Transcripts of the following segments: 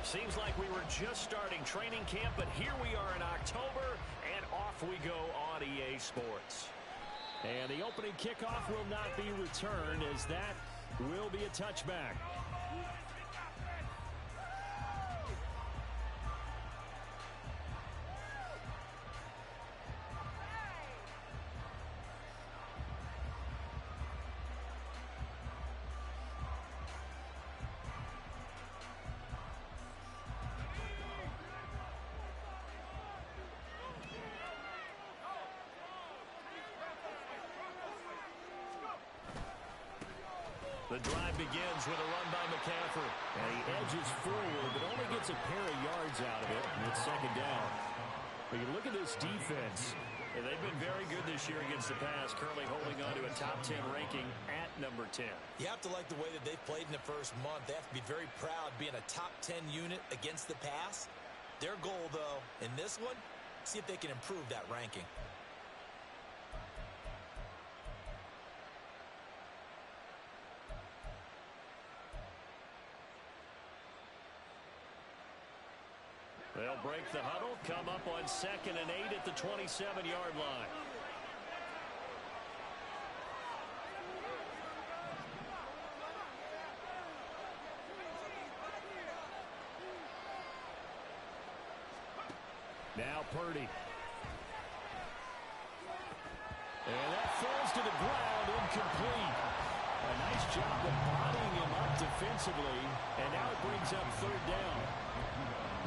Seems like we were just starting training camp, but here we are in October, and off we go on EA Sports. And the opening kickoff will not be returned, as that will be a touchback. The drive begins with a run by McCaffrey. And he edges forward, but only gets a pair of yards out of it, and it's second down. But you look at this defense. They've been very good this year against the pass, currently holding on to a top 10 ranking at number 10. You have to like the way that they've played in the first month. They have to be very proud being a top 10 unit against the pass. Their goal, though, in this one, see if they can improve that ranking. They'll break the huddle, come up on 2nd and 8 at the 27-yard line. Now Purdy. And that falls to the ground, incomplete. A nice job of bodying him up defensively, and now it brings up 3rd down.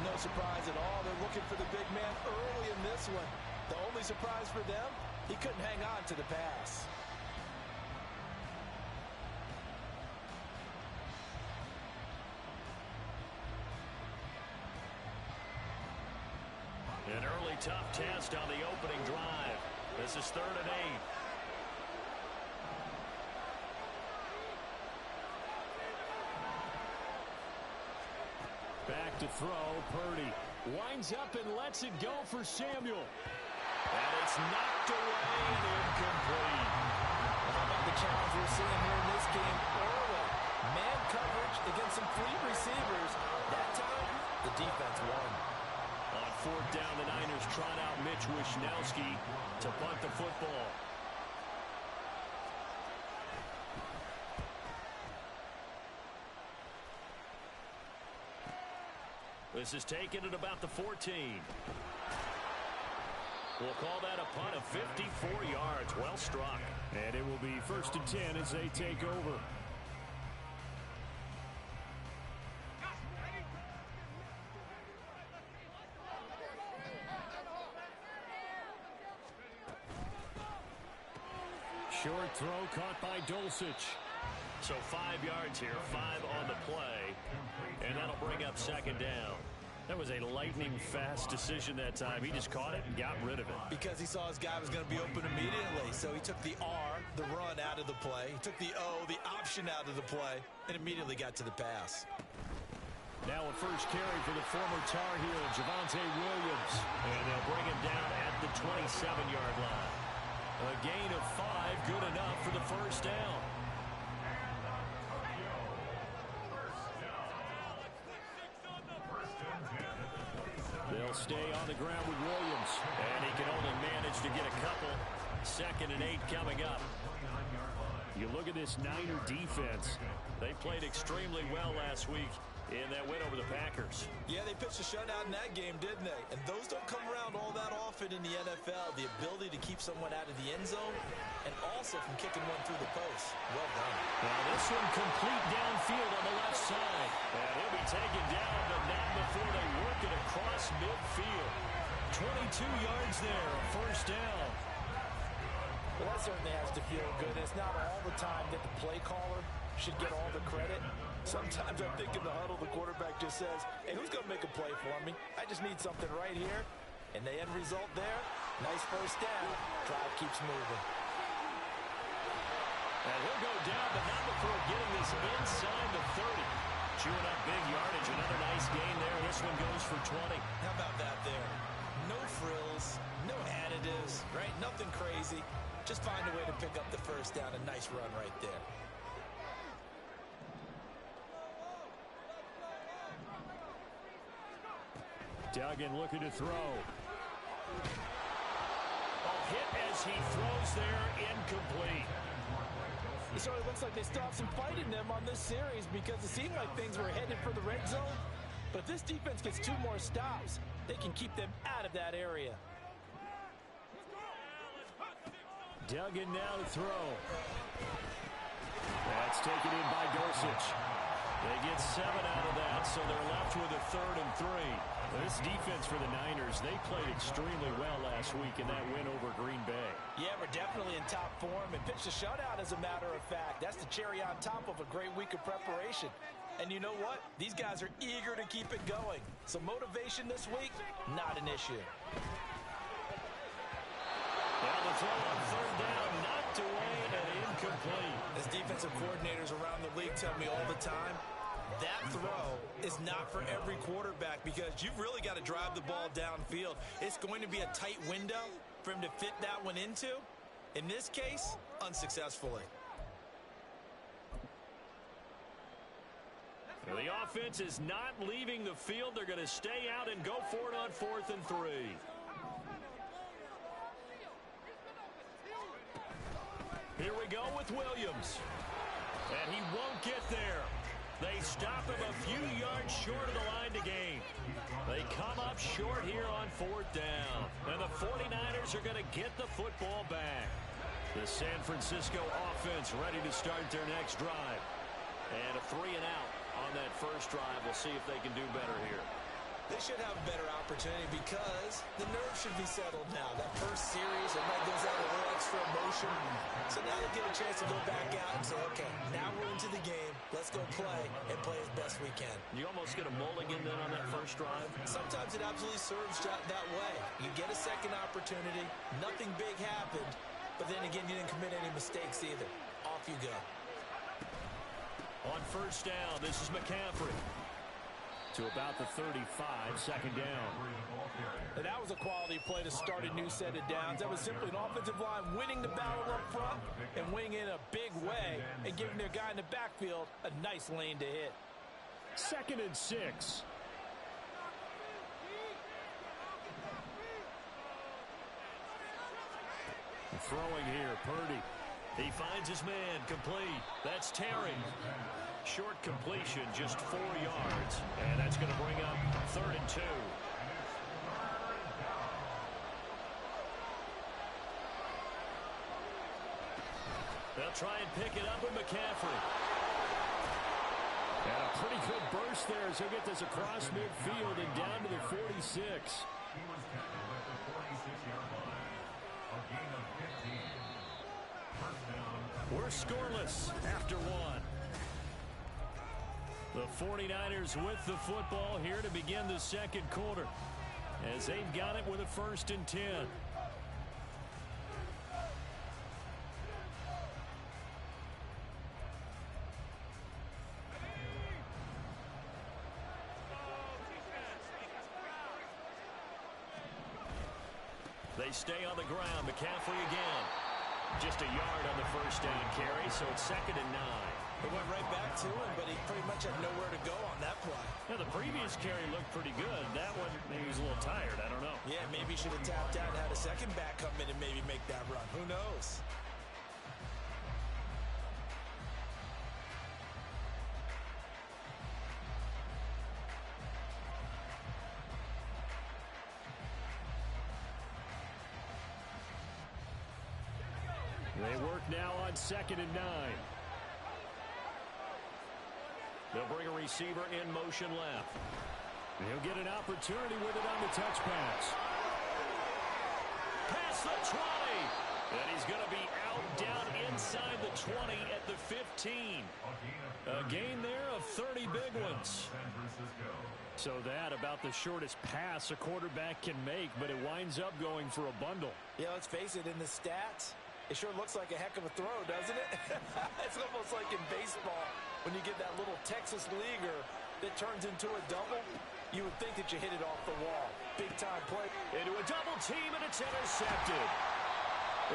No surprise at all. They're looking for the big man early in this one. The only surprise for them, he couldn't hang on to the pass. An early tough test on the opening drive. This is 3rd and 8. Back to throw, Purdy winds up and lets it go for Samuel. And it's knocked away and incomplete. How about the challenge we're seeing here in this game early? Man coverage against some free receivers. That time, the defense won. On 4th down, the Niners trot out Mitch Wishnowski to punt the football. This is taken at about the 14. We'll call that a punt of 54 yards. Well struck. And it will be 1st and 10 as they take over. Short throw caught by Dulcich. So 5 yards here, 5 on the play, and that'll bring up 2nd down. That was a lightning-fast decision that time. He just caught it and got rid of it. Because he saw his guy was going to be open immediately, so he took the R, the run, out of the play. He took the O, the option, out of the play, and immediately got to the pass. Now a first carry for the former Tar Heel, Javonte Williams. And they'll bring him down at the 27-yard line. A gain of 5, good enough for the 1st down. They'll stay on the ground with Williams. And he can only manage to get a couple. 2nd and 8 coming up. You look at this Niner defense. They played extremely well last week in that win over the Packers. Yeah, they pitched a shutout in that game, didn't they? And those don't come around all that often in the NFL. The ability to keep someone out of the end zone and also from kicking one through the post. Well done. Now this one complete downfield on the left side. And he'll be taken down, but not before they work it across midfield. 22 yards there, a 1st down. Well, that certainly has to feel good. It's not all the time that the play caller should get all the credit. Sometimes I think in the huddle, the quarterback just says, hey, who's going to make a play for me? I just need something right here. And the end result there, nice 1st down. Drive keeps moving. And he'll go down, but not before getting this inside the 30. Chewing up big yardage. Another nice gain there. This one goes for 20. How about that there? No frills, no additives, right? Nothing crazy. Just find a way to pick up the 1st down. A nice run right there. Duggan looking to throw. Hit as he throws there, incomplete. It sort of looks like they still have some fight in them on this series because it seemed like things were headed for the red zone. But if this defense gets 2 more stops, they can keep them out of that area. Duggan now to throw. That's taken in by Dulcich. They get 7 out of that, so they're left with a 3rd and 3. This defense for the Niners, they played extremely well last week in that win over Green Bay. Yeah, we're definitely in top form and pitched a shutout, as a matter of fact. That's the cherry on top of a great week of preparation. And you know what? These guys are eager to keep it going. So motivation this week, not an issue. Now the throw on 3rd down, knocked away and incomplete. As defensive coordinators around the league tell me all the time, that throw is not for every quarterback because you've really got to drive the ball downfield. It's going to be a tight window for him to fit that one into. In this case, unsuccessfully. The offense is not leaving the field. They're going to stay out and go for it on 4th and 3. Here we go with Williams. And he won't get there. They stop him a few yards short of the line to gain. They come up short here on 4th down. And the 49ers are going to get the football back. The San Francisco offense ready to start their next drive. And a 3 and out on that first drive. We'll see if they can do better here. They should have a better opportunity because the nerves should be settled now. That first series, it might goes out a little extra emotion. So now they get a chance to go back out and say, okay, now we're into the game. Let's go play and play as best we can. You almost get a mulligan then on that first drive? Sometimes it absolutely serves that way. You get a second opportunity. Nothing big happened. But then again, you didn't commit any mistakes either. Off you go. On 1st down, this is McCaffrey. To about the 35, 2nd down. And that was a quality play to start a new set of downs. That was simply an offensive line winning the battle up front and winning in a big way and giving their guy in the backfield a nice lane to hit. 2nd and 6. Throwing here, Purdy. He finds his man, complete. That's Terry. Short completion, just 4 yards. And that's going to bring up 3rd and 2. They'll try and pick it up with McCaffrey. And a pretty good burst there as he'll get this across midfield and down to the 46. We're scoreless after 1. The 49ers with the football here to begin the 2nd quarter as they've got it with a 1st and 10. They stay on the ground. McCaffrey again. Just a yard on the 1st down carry, so it's 2nd and 9. It went right back to him, but he pretty much had nowhere to go on that play. Yeah, the previous carry looked pretty good. That one, maybe he was a little tired. I don't know. Yeah, maybe he should have tapped out and had a second back come in and maybe make that run. Who knows? They work now on 2nd and 9. They'll bring a receiver in motion left. And he'll get an opportunity with it on the touch pass. Past the 20. And he's going to be out down inside the 20 at the 15. A gain there of 30 big ones. So that about the shortest pass a quarterback can make, but it winds up going for a bundle. Yeah, let's face it, in the stats, it sure looks like a heck of a throw, doesn't it? It's almost like in baseball when you get that little Texas leaguer that turns into a double. You would think that you hit it off the wall. Big-time play. Into a double team, and it's intercepted.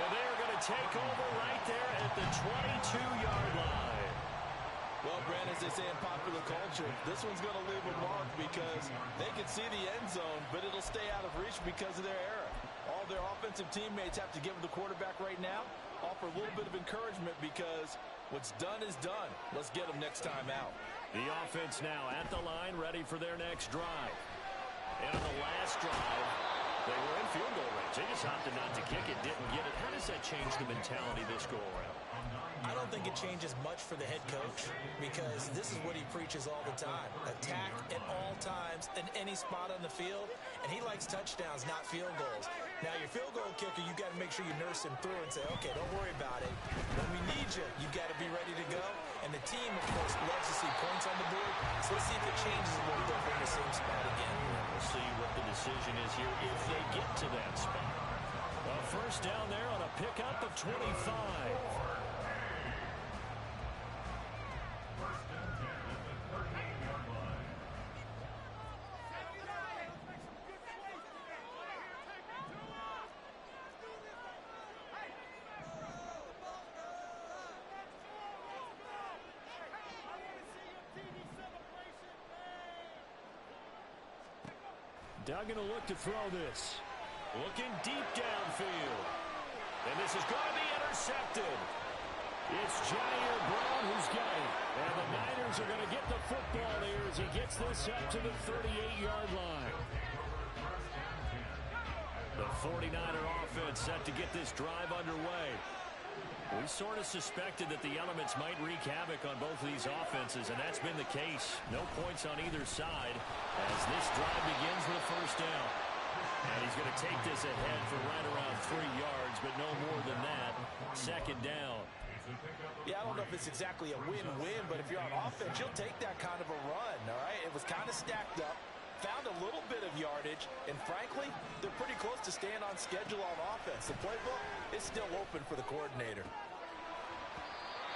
And they're going to take over right there at the 22-yard line. Well, Brand, as they say in popular culture, this one's going to leave a mark because they They can see the end zone, but it'll stay out of reach because of their error. All their offensive teammates have to give the quarterback right now, offer a little bit of encouragement because what's done is done. Let's get them next time out. The offense now at the line, ready for their next drive. And on the last drive, they were in field goal range. They just opted not to kick it, didn't get it. How does that change the mentality this go-around? I don't think it changes much for the head coach because this is what he preaches all the time. Attack at all times in any spot on the field, and he likes touchdowns, not field goals. Now, your field goal kicker, you got to make sure you nurse him through and say, okay, don't worry about it. When we need you, you got to be ready to go. And the team, of course, loves to see points on the board. So let's see if it changes a little bit in the same spot again. We'll see what the decision is here if they get to that spot. A first down there on a pickup of 25. Duggan will look to throw this. Looking deep downfield. And this is going to be intercepted. It's Jair Brown who's got it. And the Niners are going to get the football here as he gets this up to the 38-yard line. The 49er offense set to get this drive underway. We sort of suspected that the elements might wreak havoc on both of these offenses, and that's been the case. No points on either side as this drive begins with a first down. And he's going to take this ahead for right around 3 yards, but no more than that. Second down. Yeah, I don't know if it's exactly a win-win, but if you're on offense, you'll take that kind of a run, all right? It was kind of stacked up, found a little bit of yardage, and frankly, they're pretty close to staying on schedule on offense. The playbook is still open for the coordinator.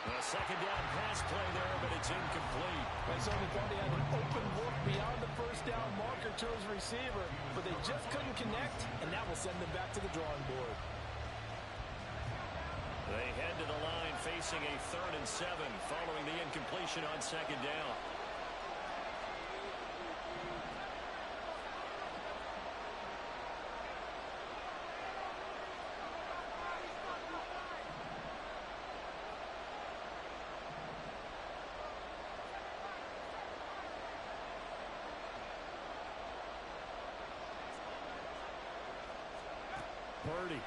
A second down pass play there, but it's incomplete. They certainly thought he had an open look beyond the first down marker to his receiver, but they just couldn't connect, and that will send them back to the drawing board. They head to the line facing a 3rd and 7 following the incompletion on second down. Purdy. And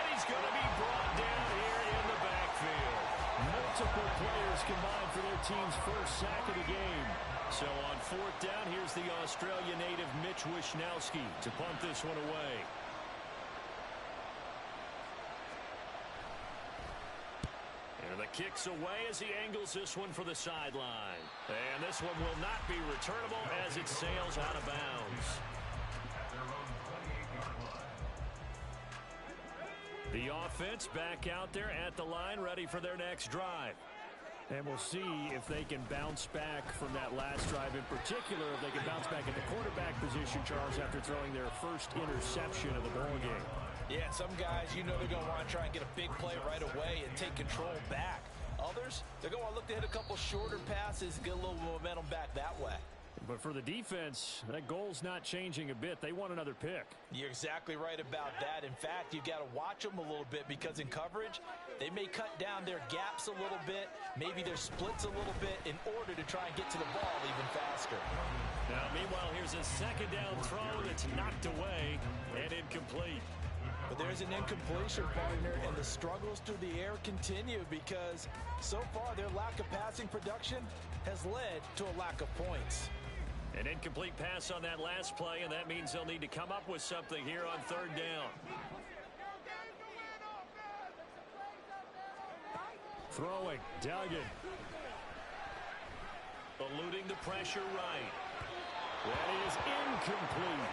he's going to be brought down here in the backfield. Multiple players combined for their team's first sack of the game. So on 4th down, here's the Australia native Mitch Wishnowsky to punt this one away. And the kick's away as he angles this one for the sideline. And this one will not be returnable as it sails out of bounds. The offense back out there at the line, ready for their next drive. And we'll see if they can bounce back from that last drive. In particular, if they can bounce back at the quarterback position, Charles, after throwing their first interception of the ballgame. Yeah, some guys, you know they're going to want to try and get a big play right away and take control back. Others, they're going to look to hit a couple shorter passes, get a little momentum back that way. But for the defense, that goal's not changing a bit. They want another pick. You're exactly right about that. In fact, you've got to watch them a little bit because in coverage, they may cut down their gaps a little bit, maybe their splits a little bit in order to try and get to the ball even faster. Now, meanwhile, here's a second down throw that's knocked away and incomplete. But there's an incompletion, partner, and the struggles through the air continue because so far their lack of passing production has led to a lack of points. An incomplete pass on that last play, and that means they'll need to come up with something here on 3rd down. Throwing, Duggan. Eluding the pressure right. That is incomplete.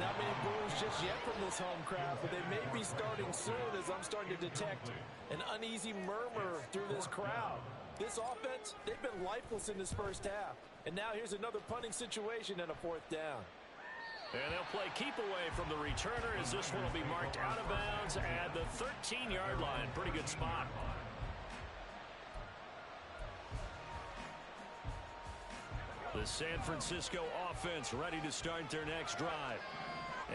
Not many boos just yet from this home crowd, but they may be starting soon as I'm starting to detect an uneasy murmur through this crowd. This offense, they've been lifeless in this first half. And now here's another punting situation and a 4th down. And they'll play keep away from the returner as this one will be marked out of bounds at the 13-yard line. Pretty good spot. The San Francisco offense ready to start their next drive.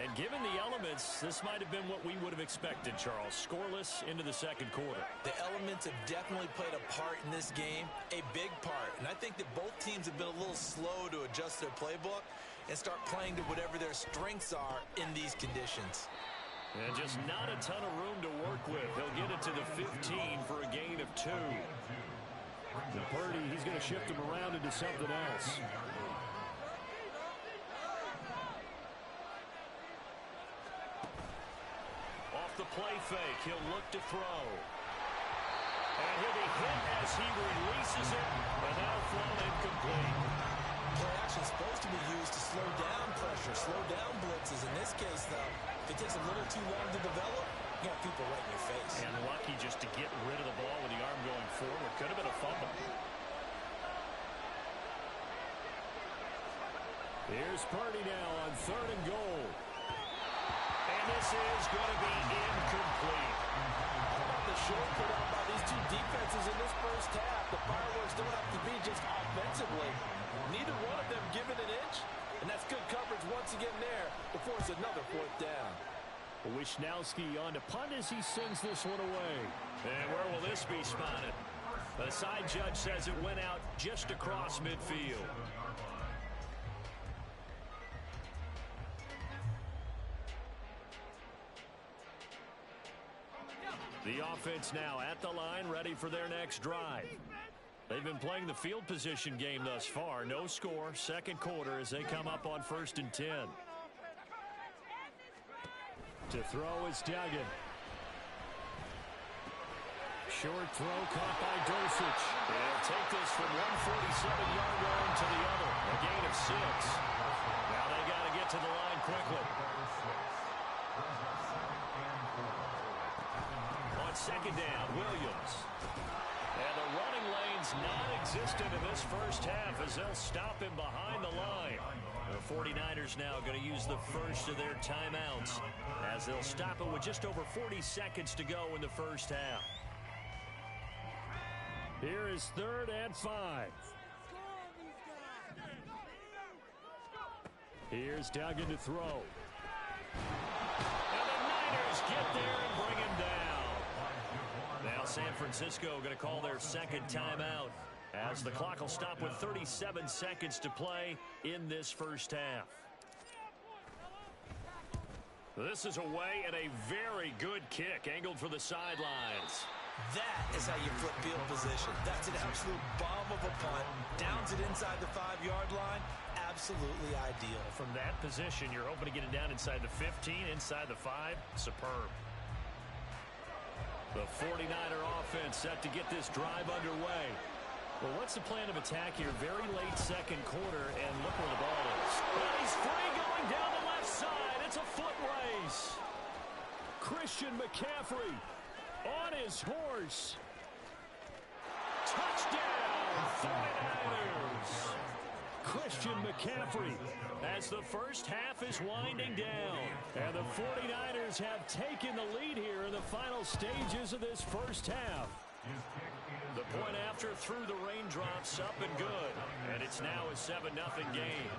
And given the elements, this might have been what we would have expected, Charles. Scoreless into the second quarter. The elements have definitely played a part in this game, a big part. And I think that both teams have been a little slow to adjust their playbook and start playing to whatever their strengths are in these conditions. And just not a ton of room to work with. He'll get it to the 15 for a gain of 2. And Purdy, he's going to shift him around into something else. Off the play fake, he'll look to throw. And he'll be hit as he releases it, and now thrown incomplete. Play action is supposed to be used to slow down pressure, slow down blitzes. In this case, though, if it takes a little too long to develop, you got people right in your face. And lucky just to get rid of the ball with the arm going forward. Could have been a fumble. Here's Purdy now on 3rd and goal. And this is going to be incomplete. How about the show put out by these two defenses in this first half? The fireworks don't have to be just offensively. Neither one of them given an inch. And that's good coverage once again there to force another 4th down. Wishnowski on to punt as he sends this one away. And where will this be spotted? The side judge says it went out just across midfield. The offense now at the line, ready for their next drive. They've been playing the field position game thus far. No score, second quarter as they come up on 1st and 10. To throw is Duggan. Short throw caught by Dosich. They'll take this from 147-yard line to the other. A gain of 6. Now they got to get to the line quickly. On 2nd down, Williams. And the running lane's non-existent in this first half as they'll stop him behind the line. The 49ers now going to use the first of their timeouts as they'll stop it with just over 40 seconds to go in the first half. Here is 3rd and 5. Here's Duggan to throw. And the Niners get there and bring him down. Now San Francisco going to call their second timeout as the clock will stop with 37 seconds to play in this first half. This is away and a very good kick angled for the sidelines. That is how you flip field position. That's an absolute bomb of a punt. Downs it inside the 5-yard line. Absolutely ideal. From that position, you're hoping to get it down inside the 15, inside the 5. Superb. The 49er offense set to get this drive underway. Well, what's the plan of attack here? Very late second quarter, and look where the ball is. And he's free going down the left side. It's a foot race. Christian McCaffrey on his horse. Touchdown, 49ers. Christian McCaffrey. As the first half is winding down. And the 49ers have taken the lead here in the final stages of this first half. The point after through the raindrops, up and good. And it's now a 7-0 game.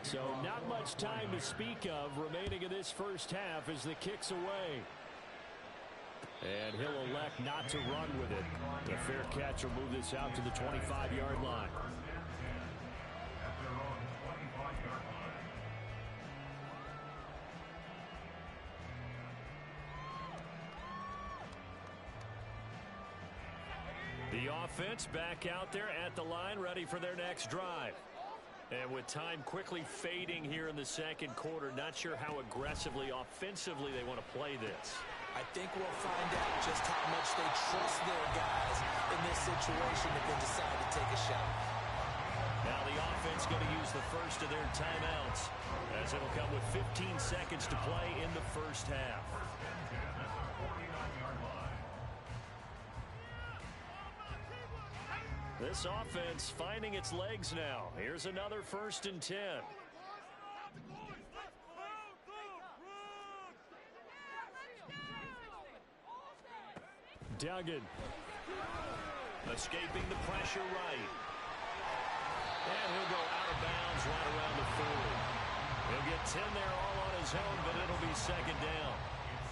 So not much time to speak of remaining in this first half as the kick's away. And he'll elect not to run with it. The fair catch will move this out to the 25-yard line. The offense back out there at the line, ready for their next drive. And with time quickly fading here in the second quarter, not sure how aggressively, offensively they want to play this. I think we'll find out just how much they trust their guys in this situation if they decide to take a shot. Now the offense going to use the first of their timeouts as it'll come with 15 seconds to play in the first half. This offense finding its legs now. Here's another 1st and 10. Duggan. Escaping the pressure right. And he'll go out of bounds right around the 40. He'll get 10 there all on his own, but it'll be second down.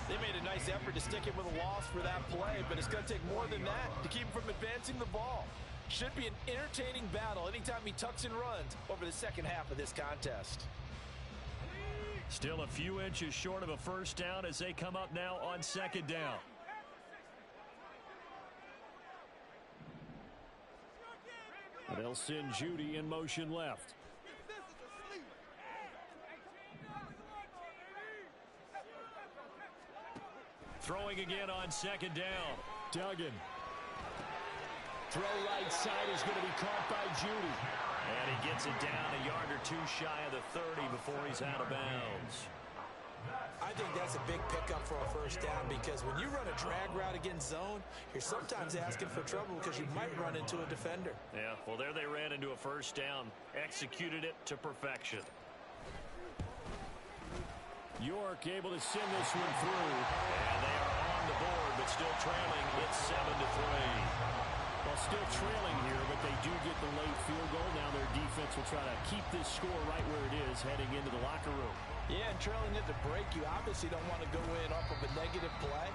They made a nice effort to stick him with a loss for that play, but it's going to take more than that to keep him from advancing the ball. Should be an entertaining battle anytime he tucks and runs over the second half of this contest. Still a few inches short of a first down as they come up now on second down. But they'll send Judy in motion left. Throwing again on second down. Duggan. Throw right side is going to be caught by Judy. And he gets it down a yard or two shy of the 30 before he's out of bounds. I think that's a big pickup for a first down because when you run a drag route against zone, you're sometimes asking for trouble because you might run into a defender. Yeah, well, there they ran into a first down. Executed it to perfection. York able to send this one through. And they are on the board, but still trailing. It's 7-3. Well, still trailing here, but they do get the late field goal. Now their defense will try to keep this score right where it is heading into the locker room. Yeah, and trailing at the break, you obviously don't want to go in off of a negative play.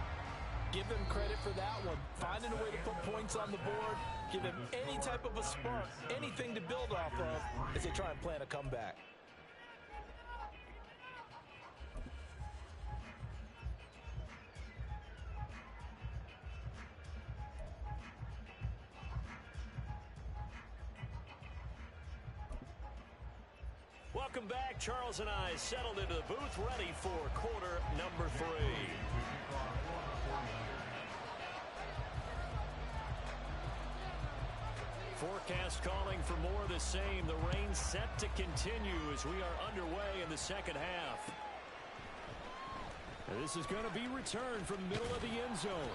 Give them credit for that one. Finding a way to put points on the board. Give them any type of a spark, anything to build off of as they try and plan a comeback. Welcome back. Charles and I settled into the booth, ready for quarter number 3. Forecast calling for more of the same. The rain set to continue as we are underway in the second half. And this is going to be returned from the middle of the end zone.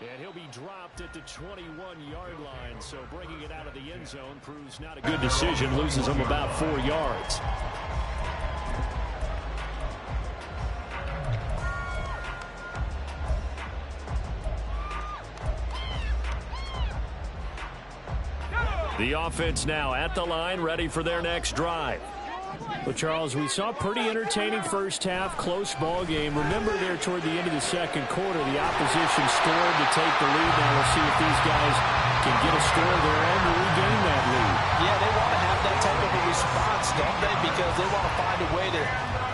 And he'll be dropped at the 21-yard line. So bringing it out of the end zone proves not a good decision. Loses him about 4 yards. The offense now at the line, ready for their next drive. Well, Charles, we saw a pretty entertaining first half, close ball game. Remember there toward the end of the second quarter, the opposition scored to take the lead. Now we'll see if these guys can get a score of their own to regain that lead. Yeah, they want to have that type of a response, don't they? Because they want to find a way to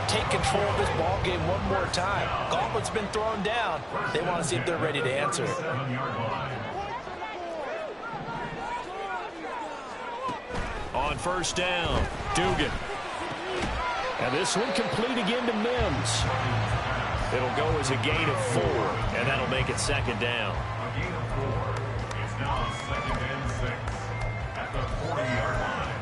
take control of this ball game one more time. Gauntlet's been thrown down. They want to see if they're ready to answer it. On first down, Dugan. And this one complete again to Mims. It'll go as a gain of 4, and that'll make it second down. A gain of 4 is now 2nd and 6 at the 40-yard line.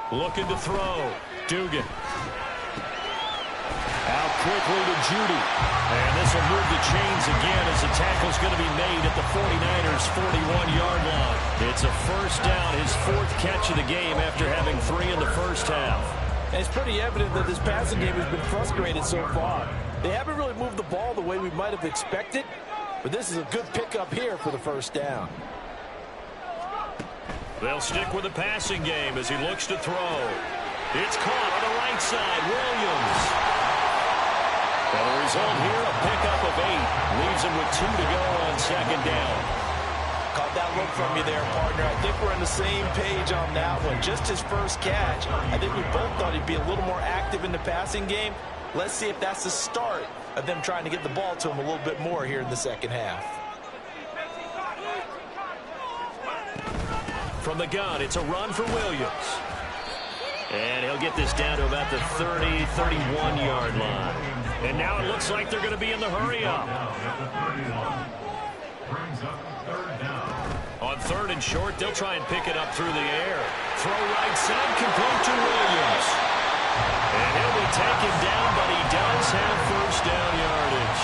Looking to throw. Dugan. Out quickly to Judy. And this will move the chains again as the tackle's going to be made at the 49ers' 41-yard line. It's a first down, his 4th catch of the game after having 3 in the first half. And it's pretty evident that this passing game has been frustrated so far. They haven't really moved the ball the way we might have expected, but this is a good pickup here for the first down. They'll stick with the passing game as he looks to throw. It's caught on the right side. Williams. And the result here, a pickup of 8. Leaves him with 2 to go on second down. Caught that look from you there, partner. I think we're on the same page on that one. Just his first catch. I think we both thought he'd be a little more active in the passing game. Let's see if that's the start of them trying to get the ball to him a little bit more here in the second half. From the gun, it's a run for Williams. And he'll get this down to about the 30, 31-yard line. And now it looks like they're going to be in the hurry-up. On 3rd and short, they'll try and pick it up through the air. Throw right side, complete to Williams. And he'll be taken down, but he does have first down yardage.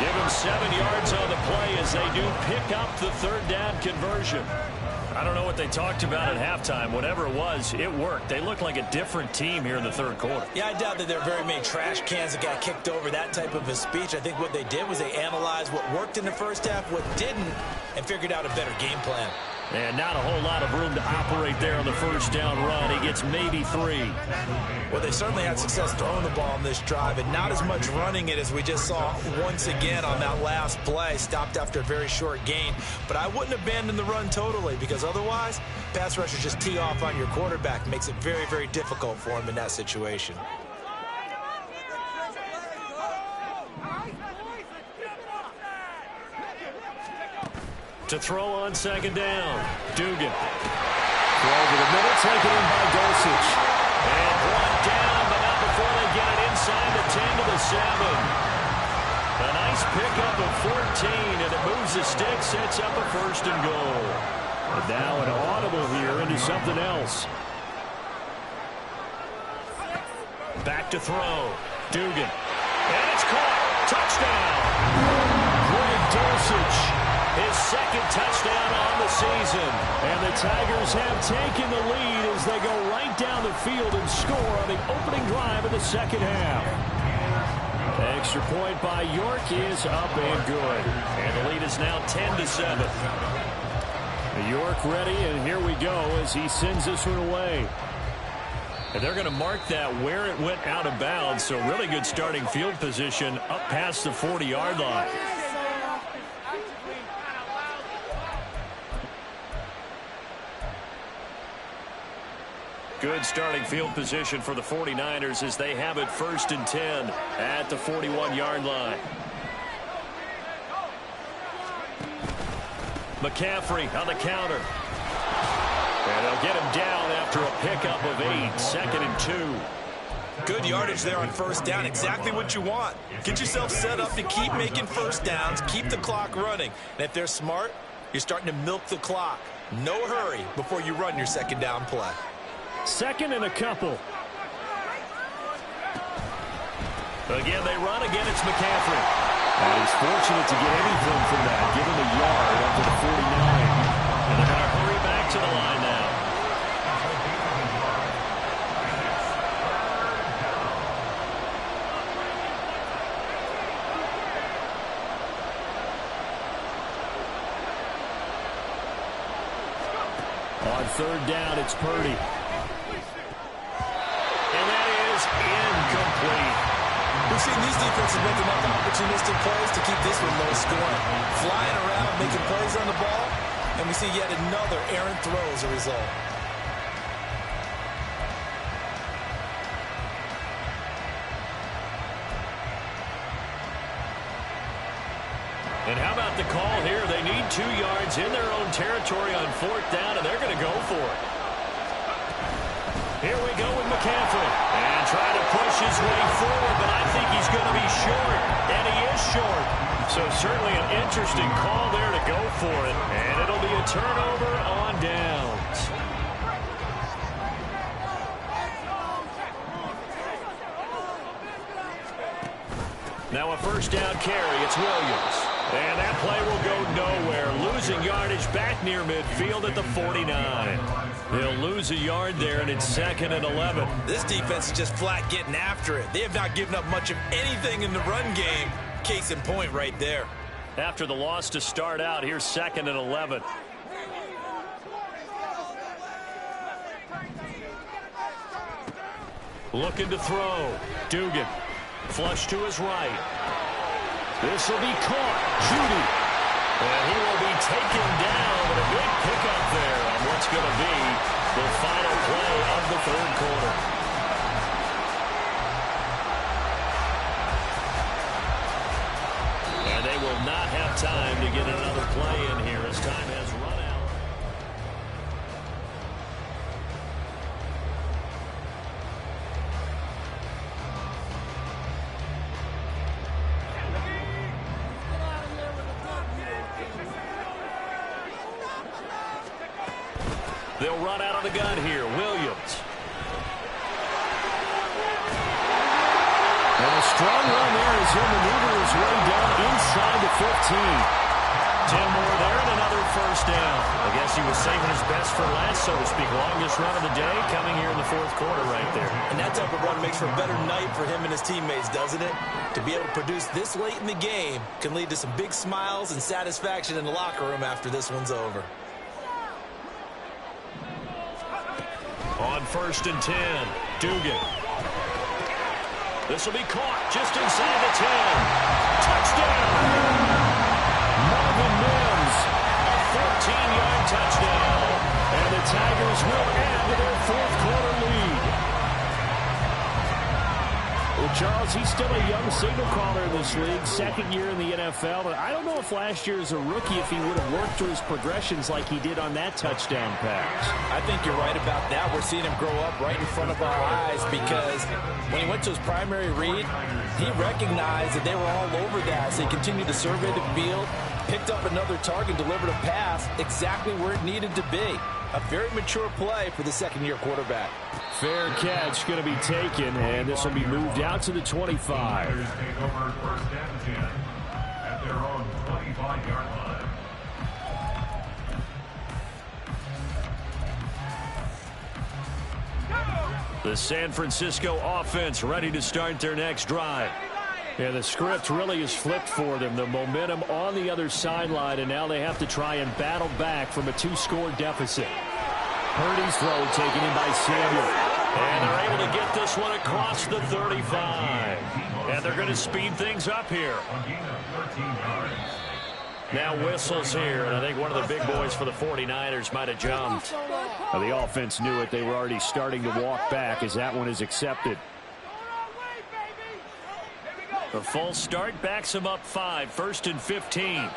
Give him 7 yards on the play as as they do pick up the third down conversion. I don't know what they talked about at halftime. Whatever it was, it worked. They look like a different team here in the third quarter. Yeah, I doubt that there are very many trash cans that got kicked over, that type of a speech. I think what they did was they analyzed what worked in the first half, what didn't, and figured out a better game plan. And not a whole lot of room to operate there on the first down run. He gets maybe 3. Well, they certainly had success throwing the ball on this drive, and not as much running it as we just saw once again on that last play. Stopped after a very short gain. But I wouldn't abandon the run totally, because otherwise, pass rushers just tee off on your quarterback. Makes it very, very difficult for him in that situation. To throw on second down, Dugan. Throw over the middle, taken in by Dulcich. And brought down, but not before they get it inside the 10 to the 7. A nice pickup of 14, and it moves the stick, sets up a 1st and goal. And now an audible here into something else. Back to throw, Dugan. And it's caught. Touchdown. Greg Dulcich. His second touchdown on the season. And the Tigers have taken the lead as they go right down the field and score on the opening drive of the second half. Extra point by York is up and good. And the lead is now 10 to 7. York ready, and here we go as he sends this one away. And they're going to mark that where it went out of bounds. So really good starting field position up past the 40-yard line. Good starting field position for the 49ers as they have it 1st and 10 at the 41-yard line. McCaffrey on the counter. And they'll get him down after a pickup of 8, 2nd and 2. Good yardage there on 1st down. Exactly what you want. Get yourself set up to keep making 1st downs, keep the clock running. And if they're smart, you're starting to milk the clock. No hurry before you run your 2nd down play. 2nd and a couple. Again, they run. Again, it's McCaffrey. And he's fortunate to get anything from that, given the yard up to the 49. And they're going to hurry back to the line now. On 3rd down, it's Purdy. And that is incomplete. We've seen these defenses make enough opportunistic plays to keep this one low scoring. Flying around, making plays on the ball, and we see yet another errant throw as a result. And how about the call here? They need 2 yards in their own territory on 4th down, and they're going to go for it. Here we go with McCaffrey. And trying to push his way forward, but I think he's going to be short. And he is short. So certainly an interesting call there to go for it. And it'll be a turnover on downs. Now a 1st down carry. It's Williams. And that play will go nowhere. Losing yardage back near midfield at the 49. They'll lose a yard there, and it's 2nd and 11. This defense is just flat getting after it. They have not given up much of anything in the run game. Case in point right there. After the loss to start out, here's 2nd and 11. Looking to throw. Dugan. Flush to his right. This will be caught. Judy. And he will be taken down with a big pickup there on what's going to be the final play of the 3rd quarter. And they will not have time to get another play in here as time has run out. They'll run out of the gun here. Williams. And a strong run there as he'll maneuver his way down inside the 15. 10 more there and another first down. I guess he was saving his best for last, so to speak. Longest run of the day coming here in the fourth quarter right there. And that type of run makes for a better night for him and his teammates, doesn't it? To be able to produce this late in the game can lead to some big smiles and satisfaction in the locker room after this one's over. On 1st and 10, Dugan. This will be caught just inside the 10. Touchdown! Marvin Mims, a 14-yard touchdown. And the Tigers will add to their fourth quarter lead. Well, Charles, he's still a young signal caller in this league, second year in the NFL. But I don't know if last year as a rookie, if he would have worked through his progressions like he did on that touchdown pass. I think you're right about that. We're seeing him grow up right in front of our eyes because when he went to his primary read, he recognized that they were all over that. So he continued to survey the field, picked up another target, delivered a pass exactly where it needed to be. A very mature play for the second-year quarterback. Fair catch going to be taken, and this will be moved out to the 25. Take over 1st and 10 at their own 25-yard line. The San Francisco offense ready to start their next drive. Yeah, the script really is flipped for them. The momentum on the other sideline, and now they have to try and battle back from a 2-score deficit. Purdy's throw taken in by Samuel. And they're able to get this one across the 35. And they're going to speed things up here. Now whistles here, and I think one of the big boys for the 49ers might have jumped. Now the offense knew it. They were already starting to walk back as that one is accepted. The full start backs him up 5, 1st and 15.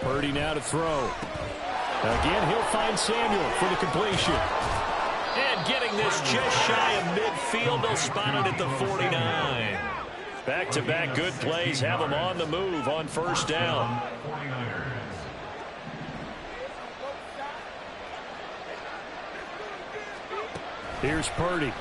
Purdy now to throw. Again, he'll find Samuel for the completion. And getting this just shy of midfield, they'll spot it at the 49. Back-to-back good plays have them on the move on 1st down. Here's Purdy.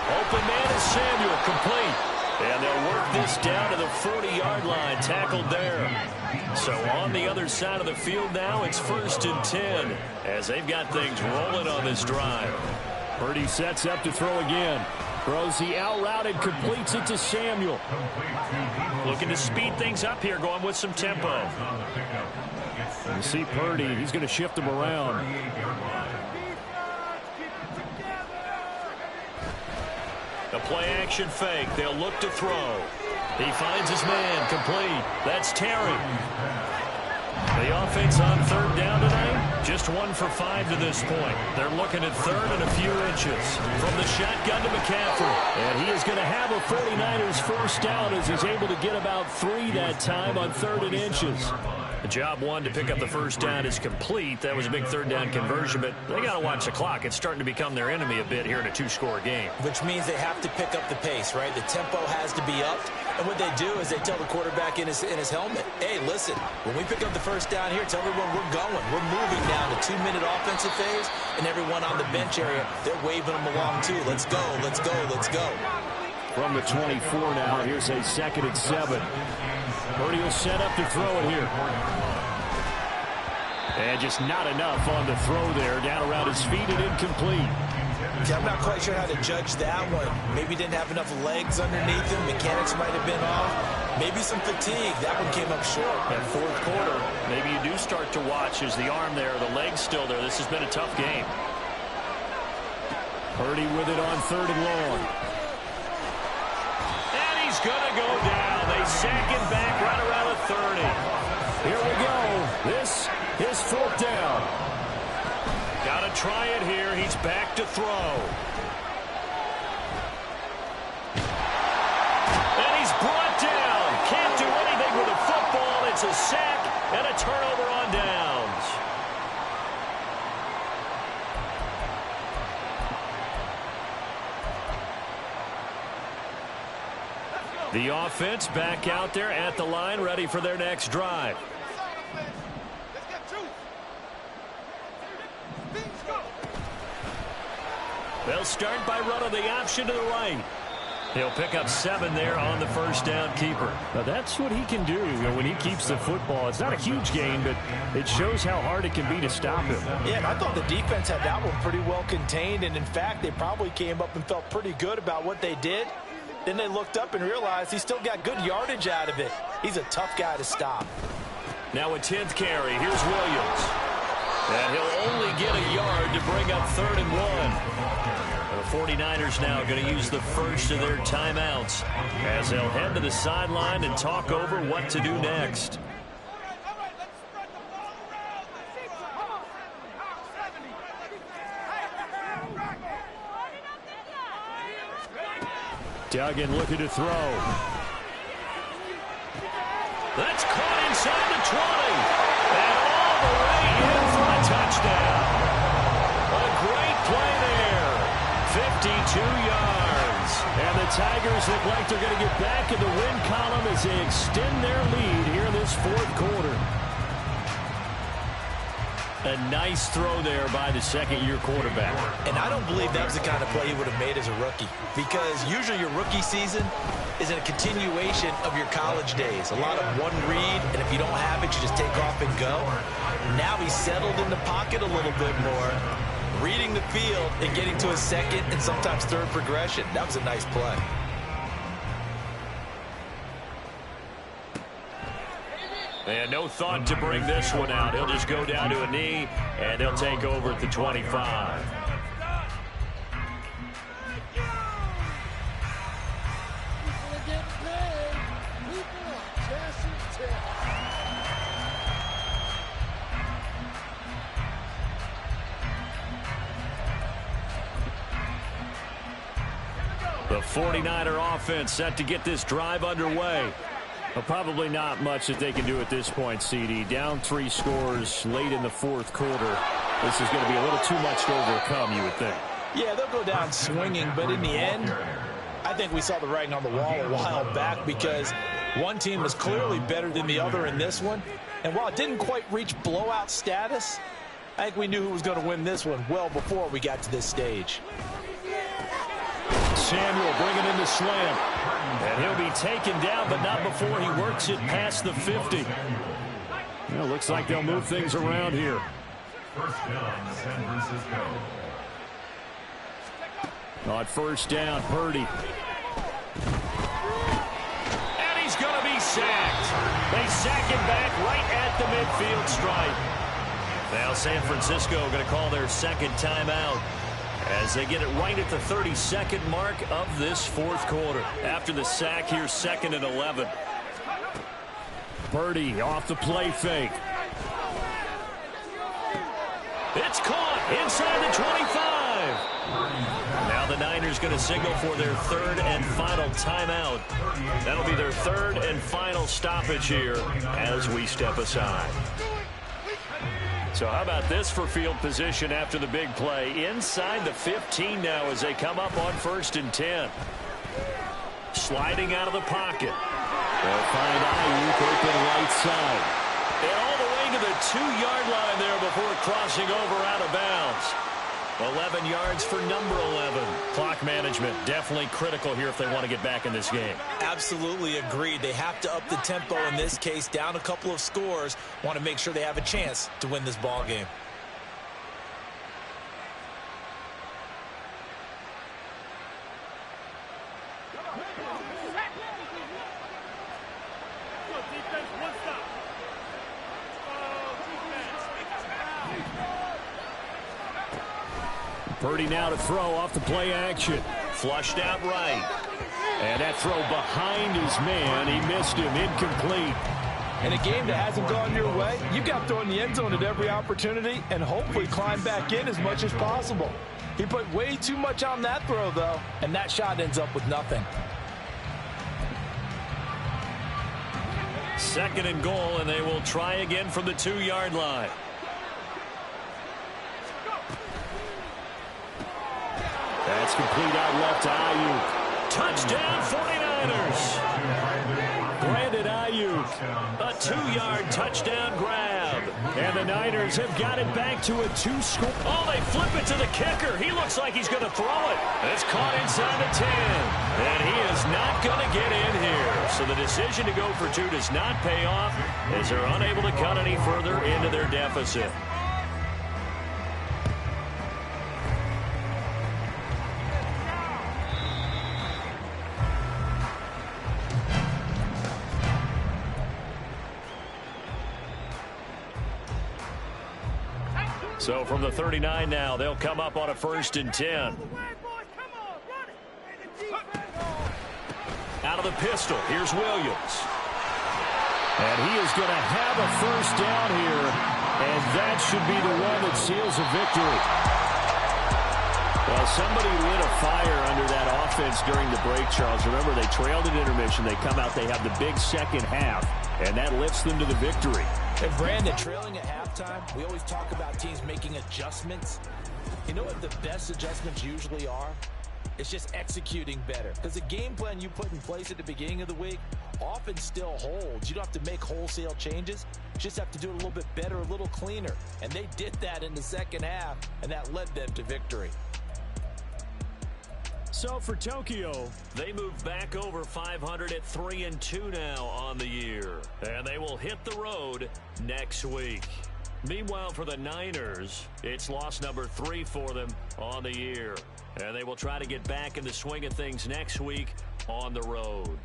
Open man is Samuel, complete. And they'll work this down to the 40-yard line, tackled there. So on the other side of the field now, it's 1st and 10 as they've got things rolling on this drive. Purdy sets up to throw again. Throws the out route and completes it to Samuel. Looking to speed things up here, going with some tempo. You see Purdy, he's going to shift him around. The play-action fake. They'll look to throw. He finds his man. Complete. That's Terry. The offense on 3rd down tonight, just 1 for 5 to this point. They're looking at 3rd and a few inches. From the shotgun to McCaffrey. And he is going to have a 49ers first down as he's able to get about 3 that time on 3rd and inches. The job 1 to pick up the first down is complete. That was a big 3rd down conversion, but they got to watch the clock. It's starting to become their enemy a bit here in a 2-score game. Which means they have to pick up the pace, right? The tempo has to be upped. And what they do is they tell the quarterback in his helmet, hey, listen, when we pick up the first down here, tell everyone we're going. We're moving down to 2-minute offensive phase, and everyone on the bench area, they're waving them along too. Let's go, let's go, let's go. From the 24 now, here's a 2nd and 7. Purdy will set up to throw it here. And just not enough on the throw there. Down around his feet and incomplete. I'm not quite sure how to judge that one. Maybe didn't have enough legs underneath him. Mechanics might have been off. Maybe some fatigue. That one came up short. That 4th quarter, maybe you do start to watch as the arm there, the leg's still there. This has been a tough game. Purdy with it on 3rd and long. And he's going to go down. They sack him back right around the 30. Here we go. This is 4th down. Got to try it here. He's back to throw. And he's brought down. Can't do anything with a football. It's a sack and a turnover on downs. The offense back out there at the line, ready for their next drive. They'll start by running the option to the right. He'll pick up 7 there on the first down keeper. Now that's what he can do, when he keeps the football. It's not a huge gain, but it shows how hard it can be to stop him. Yeah, and I thought the defense had that one pretty well contained, and in fact, they probably came up and felt pretty good about what they did. Then they looked up and realized he still got good yardage out of it. He's a tough guy to stop. Now a 10th carry. Here's Williams. And he'll only get a yard to bring up 3rd and 1. The 49ers now going to use the first of their timeouts as they'll head to the sideline and talk over what to do next. Duggan looking to throw. That's caught inside the 20. And all the way in for a touchdown. A great play there. 52 yards. And the Tigers look like they're going to get back in the win column as they extend their lead here in this 4th quarter. A nice throw there by the second-year quarterback. And I don't believe that was the kind of play he would have made as a rookie, because usually your rookie season is a continuation of your college days. A lot of one read, and if you don't have it, you just take off and go. Now he's settled in the pocket a little bit more, reading the field and getting to a second and sometimes third progression. That was a nice play. And no thought to bring this one out. He'll just go down to a knee, and they'll take over at the 25. The 49er offense set to get this drive underway. Well, probably not much that they can do at this point, CD. Down 3 scores late in the 4th quarter. This is going to be a little too much to overcome, you would think. Yeah, they'll go down swinging, but in the end, I think we saw the writing on the wall a while back, because one team was clearly better than the other in this one. And while it didn't quite reach blowout status, I think we knew who was going to win this one well before we got to this stage. Samuel bringing in the slam. And he'll be taken down, but not before he works it past the 50. Well, looks like they'll move things around here. First down, San Francisco. On first down, Purdy. And he's going to be sacked. They sack him back right at the midfield stripe. Now San Francisco going to call their second timeout as they get it right at the 32nd mark of this 4th quarter. After the sack, here's 2nd and 11. Purdy off the play fake. It's caught inside the 25. Now the Niners going to signal for their 3rd and final timeout. That'll be their 3rd and final stoppage here as we step aside. So how about this for field position after the big play? Inside the 15 now as they come up on 1st and 10. Sliding out of the pocket. They'll find Ayuk open right side. And all the way to the 2-yard line there before crossing over out of bounds. 11 yards for number 11. Clock management definitely critical here if they want to get back in this game. Absolutely agreed. They have to up the tempo in this case, down a couple of scores. Want to make sure they have a chance to win this ball game. Purdy now to throw off the play action. Flushed out right. And that throw behind his man. He missed him. Incomplete. In a game that hasn't gone your way, you've got to throw in the end zone at every opportunity and hopefully climb back in as much as possible. He put way too much on that throw, though, and that shot ends up with nothing. 2nd and goal, and they will try again from the 2-yard line. That's complete out left to Ayuk. Touchdown 49ers. Brandon Ayuk. A 2-yard touchdown grab. And the Niners have got it back to a 2-score. Oh, they flip it to the kicker. He looks like he's going to throw it. It's caught inside the 10. And he is not going to get in here. So the decision to go for 2 does not pay off as they're unable to cut any further into their deficit. So from the 39 now, they'll come up on a 1st and 10. Out of the pistol, here's Williams. And he is going to have a 1st down here, and that should be the one that seals a victory. Well, somebody lit a fire under that offense during the break, Charles. Remember, they trailed at intermission. They come out, they have the big second half, and that lifts them to the victory. And Brandon, trailing at halftime, we always talk about teams making adjustments. You know what the best adjustments usually are? It's just executing better. Because the game plan you put in place at the beginning of the week often still holds. You don't have to make wholesale changes. You just have to do it a little bit better, a little cleaner. And they did that in the second half, and that led them to victory. So for Tokyo, they move back over 500 at 3-2 now on the year. And they will hit the road next week. Meanwhile, for the Niners, it's loss number 3 for them on the year. And they will try to get back in the swing of things next week on the road.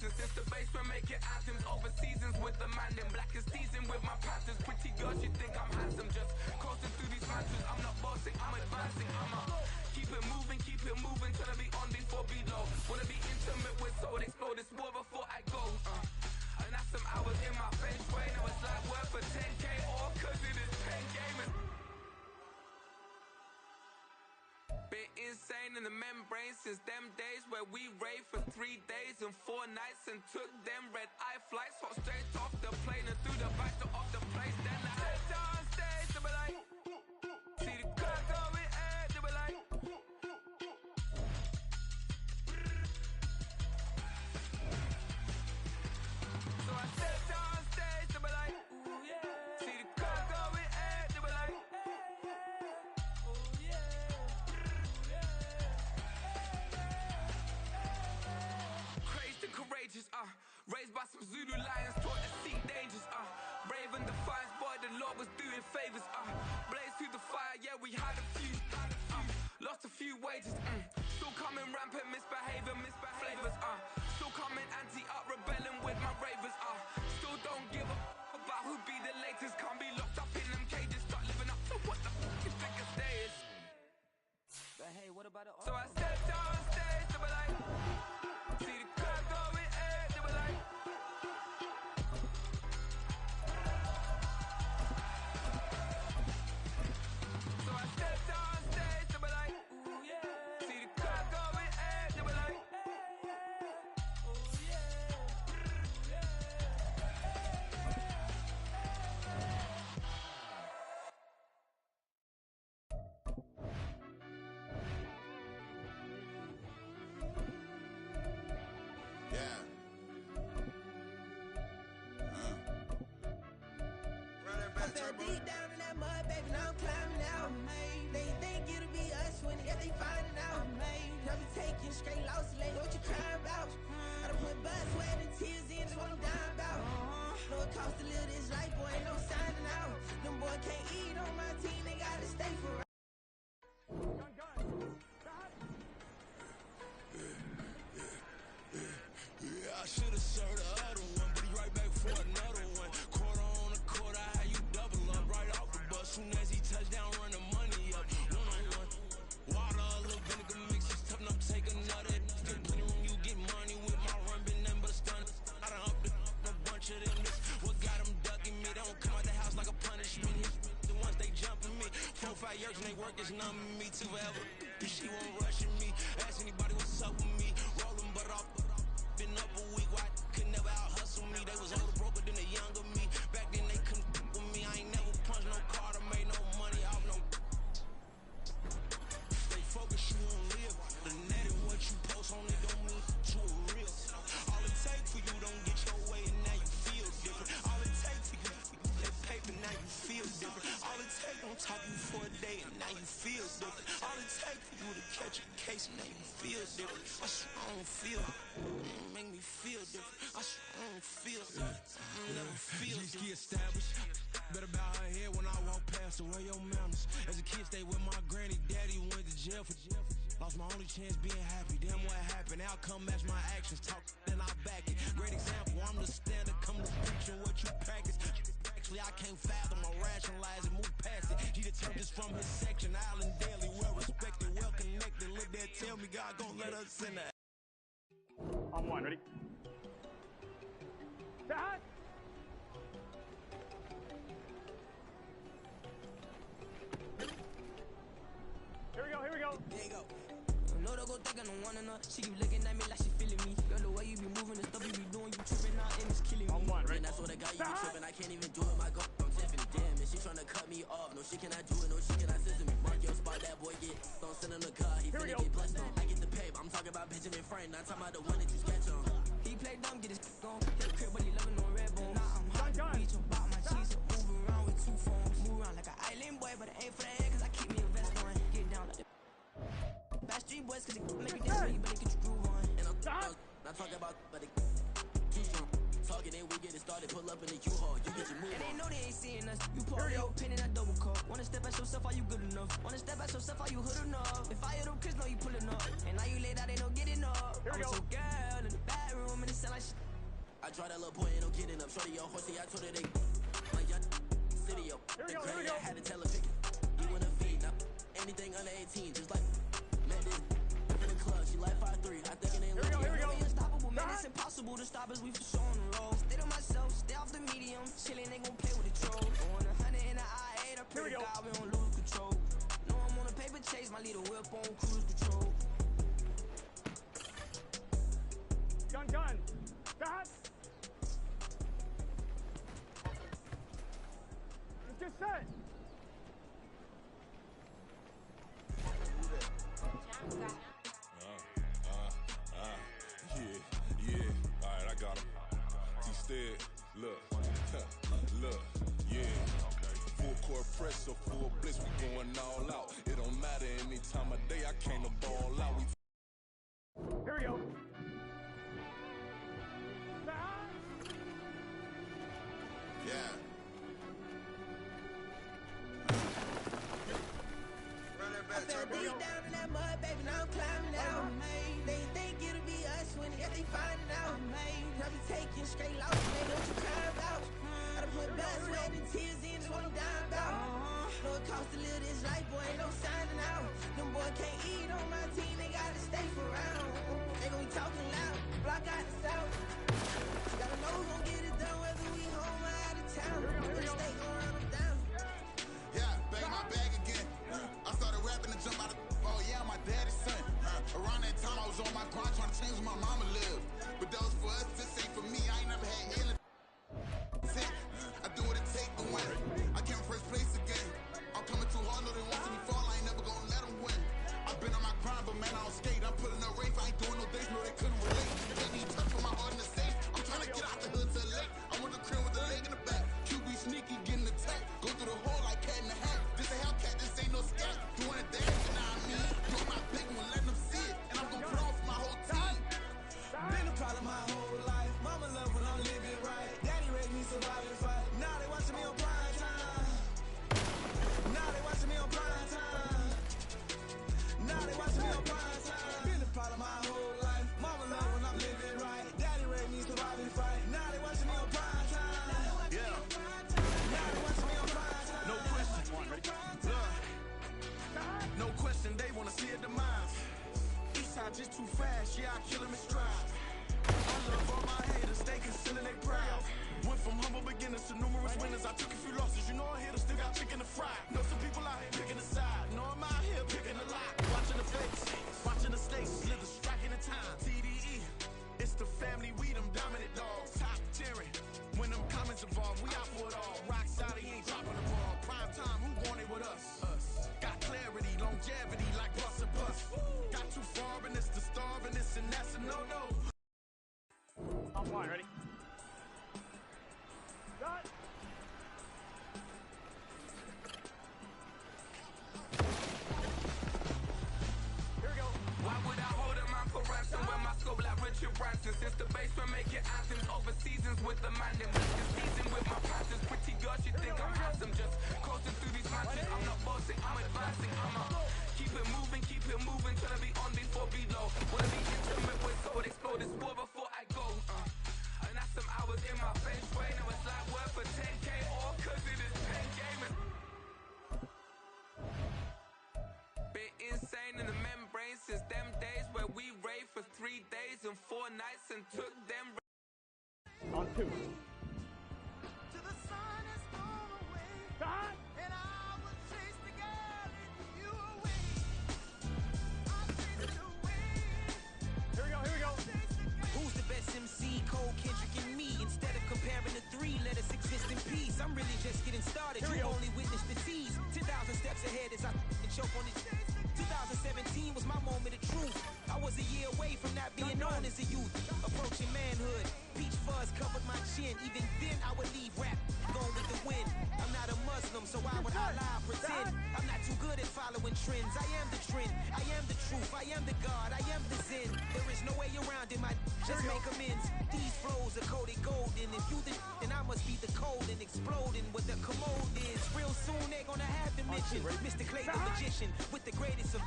Since the basement making anthems over seasons with the man in black is seasoned with my patterns. Pretty girls, you think I'm handsome, just coasting through these mantras. I'm not bossing, I'm advancing. Keep it moving, trying to be on before below. Wanna be intimate with soul, explore this war before I go. And that's some hours in my feng shui. Now it's like work for 10K, all cause it is pen gaming. Been insane in the membrane since them days where we raved for 3 days and 4 nights and took them red-eye flights, hot straight off the plane and through the back door of the place. Then I stepped on stage, they were like, see the crowd going air, they were like, so I stepped on stage, they were like, ooh yeah, see the crowd going air, they were like, ooh yeah. Courageous, raised by some Zulu lions, taught to seek dangers, brave and defiant, boy, the Lord was doing favors, blaze through the fire, yeah, we had a few, lost a few wages, still coming rampant, misbehavior, flavors, still coming anti-up, rebelling with my ravers, still don't give a about who be the latest, can't be locked up in them cages, start living up to what the you think a day is. But hey, what about it all? So I stepped on stage, they were like, see the crowd going air, they were like, so I stepped on stage, they were like, ooh yeah, see the crowd going air, they were like, ooh yeah, Deep down in that mud, baby, now I'm climbing out. They think it'll be us when they finding out. I'll be taking straight losses, lady, what you crying about? I done put blood, sweat, and tears in, just what I'm dying about. Know it costs to live this life, boy, ain't no signing out. Them boy can't eat on my team, they gotta stay for right. Yeah, I should've served the other one, but he right back for another one. Quarter on a quarter, how you double up right off the bus. Soon as he touch down, run the money up. One-on-one. Water, a little vinegar mix, it's tough enough to take another. Still plenty room, you get money when yerks and they work, it's numbing me too forever. She won't rushing me. Ask anybody what's up with me. Rolling but off. Been up a week, why could never out hustle me? They was older, broker than the younger me. Back then they couldn't with me. I ain't never punched no card or made no money off no. Stay focused, you won't live. The net and what you post on it don't mean to a real. All it takes for you don't get your way and now you feel different. All it takes for you that paper, now you feel different. All it takes don't talk you for a day and now you feel different. All it takes for you to catch a case and now you feel different. I swear I don't feel make me feel different. I swear I don't feel I never feel G-ski established. Better bow her head when I walk past her. Where your manners? As a kid, stayed with my granny. Daddy went to jail for lost my only chance being happy. Damn, what happened? Outcome match my actions. Talk, then I back it. Great example. I'm the standard. Come to preaching what you practice. Actually, I can't fathom or rationalize it. Move past it. He determined this from his section. Island Daily, well respected, well connected. Look there, tell me God gon' let us in that. On one, ready? That. Here we go, here we go. There you go. No, don't go thinking no one enough. She keep looking at me like she feeling me. Girl, the way you be moving, the stuff you be doing, you tripping out and it's killing me. On one, ready? And that's what I got, you be tripping. I can't even do it, my go from Tiffany. Damn, and she tryna cut me off. No, she cannot do it, no, she cannot scissor me. Mark your spot, that boy get. Don't send him the car, he finna get blessed on. I get the paper, I'm talking about Benjamin Frank, not talking about the one that you sketch on. He play dumb, get his on. Hit the crib, but he loving on red bone. Now I'm hot, beach, about my cheese. Move around with two phones. Move around like an island boy, but it ain't for the head, cause I keep me a vest on. Get down like the Back Street Boys, cause it make you dance, you better get your groove on. And I'm not talking about, but it keep on talking, and we get it started. Pull up in the U-Haul, you get your move on. And they know they ain't seeing us. You pour your pen in that double cup. Wanna step at yourself, are you good enough? Wanna step at yourself, are you hood enough? If I hear them kids, know you pulling up. And now you lay out, they don't get enough. I'm so girl in the bedroom, and it sound like shit. I draw that little boy, ain't no getting up. Shorty, your horsey, I told her they my young city up. The granny, I had to tell her pick it. You in a V, now anything under 18, just like met this in the club. She like 5'3", I think it ain't here we go. Unstoppable, man, it's impossible to stop us. We for sure on the road. Stay to myself, stay off the medium. Chillin', they gon' play with the troll. Going 100 in the I-8, I pray to God we don't lose control. No, I'm on a paper chase, my leader whip on cruise control. Gun. That. Just set. Yeah. All right, I got him. Instead, look, yeah. Full court press or full blitz, we going all out. It don't matter any time of day, I came to ball out. Here we go. Yeah. I fell deep down in that mud, baby, now I'm climbing out. They think it'll be us when they find it out. I be taking straight loss, man, don't you cry about. I done put blood, sweat, and tears in, is what I'm down about. Know it costs to live this life, boy, ain't no signing out. Them boy can't eat on my team, they gotta stay for round. They gon' be talking loud, block out the south. Gotta know who gon' get it done, whether we home or out of town. The state gon' run them down. Yeah, bang my bag again. I started rapping and jump out of oh yeah, my daddy's son. Around that time I was on my grind trying to change where my mama lived. But that was for us, this ain't for me. I ain't never had ill. I do what it take to win. I came first place again. I'm coming too hard, no they want to see me fall. I ain't never gonna let them win. I've been on my grind, but man I don't skate. I'm putting up race, I ain't doing no days, no they couldn't relate. They need touch with my heart in the safe. I'm trying to get out the hood to the lake. I'm with the crib with the leg in the back. QB sneaky, getting attacked. Go through the hole like cat in the hat. This a Hellcat, this ain't no scat. Doing it dance, you know what I mean? Doing my big one, letting them see it. And I'm gonna put on for my whole team. Been a problem my whole life. Mama love when I'm living right. Daddy raised me survive and fight. Now they watching me on prime time. Now they watching me on prime time. Now they watching me on prime time. Been a problem my whole life. Mama love when I'm living right. Daddy raised me survive and fight. Now they watching me on prime time. Yeah. Now they watching me on prime time. No question. No question, they wanna see a demise. Eastside just too fast, yeah, I kill him in stride. I love all my haters, they concealing they proud. Went from humble beginners to numerous winners. I took a few losses, you know I hit them, still got chicken to fry. Know some people out here picking a side. On one, ready? Got. Here we go. Why would I hold a man for ransom when my scope like Richard Branson? Since the basement making anthems over seasons with the man them the season with my passions. Pretty girl, she think I'm handsome. Just coasting through these matches. I'm not bossing, I'm advancing. Keep it moving, trying to be on before below. Wanna be intimate with soul, explode this war before I go. And that's some hours in my bench way. Now it's like work for 10K all cause it is 10 gaming. Been insane in the membrane since them days where we raved for 3 days and 4 nights and took them. On two. Till the sun has gone away. Got. And I will chase the girl into you away. I'll chase it away. Here we go, here we go. Who's the best MC? Cole, Kendrick, and me. Instead of comparing the three, let us exist in peace. I'm really just getting started. You only witnessed the tease. 10,000 steps ahead as I choke on it. 2017 was my moment of truth. I was a year away from not being known as a youth. Approaching manhood. Peach fuzz covered my chin. Even then I would leave rap going with the wind. I'm not a Muslim, so why would I lie or pretend? I'm not too good at following trends. I am the trend. I am the truth. I am the God. I am the Zen. There is no way around it. My just make amends. These flows are coated golden. If you the then I must be the cold and exploding what the commode is. Real soon they gonna have to mention Mr. Clay the magician with the greatest of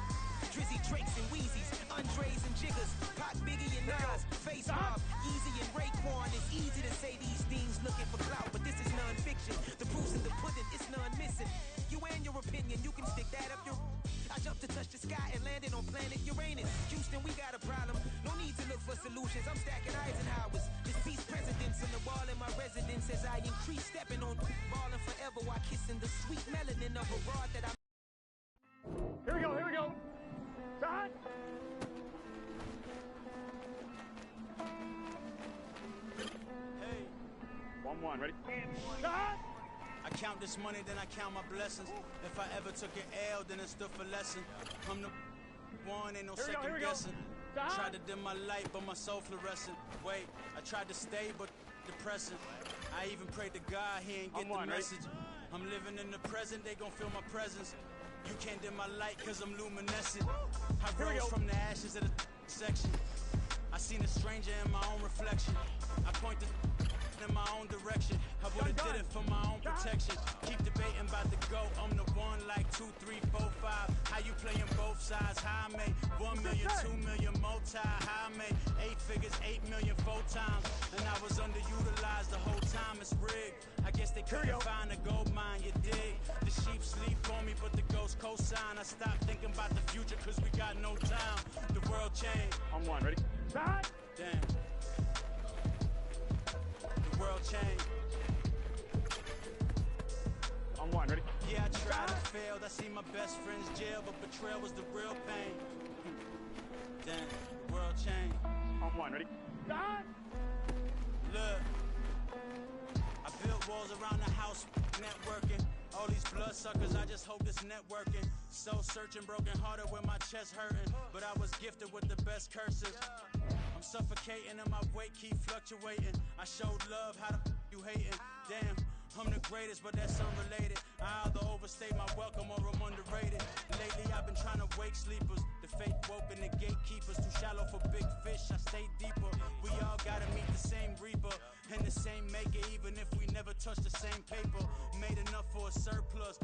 Drizzy, Drakes, and Wheezies, Andres and Jiggers, Pac, Biggie, and Nas, Face Mob, Yeezy, and Raekwon. It's easy to say these things looking for clout, but this is non-fiction. The proof's in the pudding, it's none missing. You and your opinion, you can stick that up your. I jumped to touch the sky and landed on planet Uranus. Houston, we got a problem. No need to look for solutions. I'm stacking Eisenhowers. This piece presidents on the wall in my residence as I increase stepping on balling forever while kissing the sweet melanin of a rod that I. Here we go, here we go. Got. Hey. 1-1, ready? Got. I count this money, then I count my blessings. If I ever took an L, then it stood for lesson. I'm the one, ain't no Here we go, second here we go. guessing. Tried to dim my light, but my soul fluorescent. Wait, I tried to stay, but depressing. I even prayed to God, he ain't get the message. I'm living in the present, they gon' feel my presence. You can't dim my light, cause I'm luminescent. I rose from the ashes of the section. I seen a stranger in my own reflection. I point the in my own direction. I would've did it for my own protection. Keep debating about the GOAT. I'm the one like 2, 3, 4, 5. How you playing both sides? How I made 1 million, 2 million multi. How I made 8 figures, 8 million 4 times. And I was underutilized the whole time. It's rigged. I guess they couldn't find a gold mine, you dig? The sheep sleep on me, but the ghost co-sign. I stopped thinking about the future, cause we got no time. The world changed. On one, ready? Start! Damn. The world changed. On one, ready? Yeah, I tried and failed. I see my best friends jail, but betrayal was the real pain. Damn, the world changed. On one, ready? Start! Look. I built walls around the house, networking. All these bloodsuckers, I just hope this networking. Soul searching, broken hearted with my chest hurting. But I was gifted with the best curses. I'm suffocating and my weight keep fluctuating. I showed love, how the you hating? Damn, I'm the greatest, but that's unrelated. I either overstay my welcome or I'm underrated. Lately I've been trying to wake sleepers. The fake woke and the gatekeepers. Too shallow for big fish, I stay deeper. We all gotta meet the same reaper and the same maker, even if we never touch the same paper. Made enough for a surplus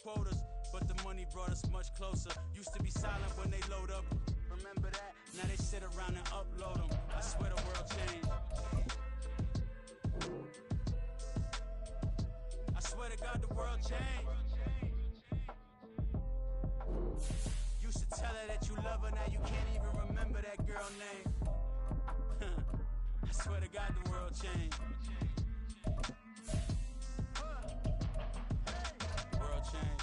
quotas, but the money brought us much closer. Used to be silent when they load up. Remember that? Now they sit around and upload them. I swear the world changed. I swear to God the world changed. Used to tell her that you love her, now you can't even remember that girl name. I swear to God the world changed. World changed.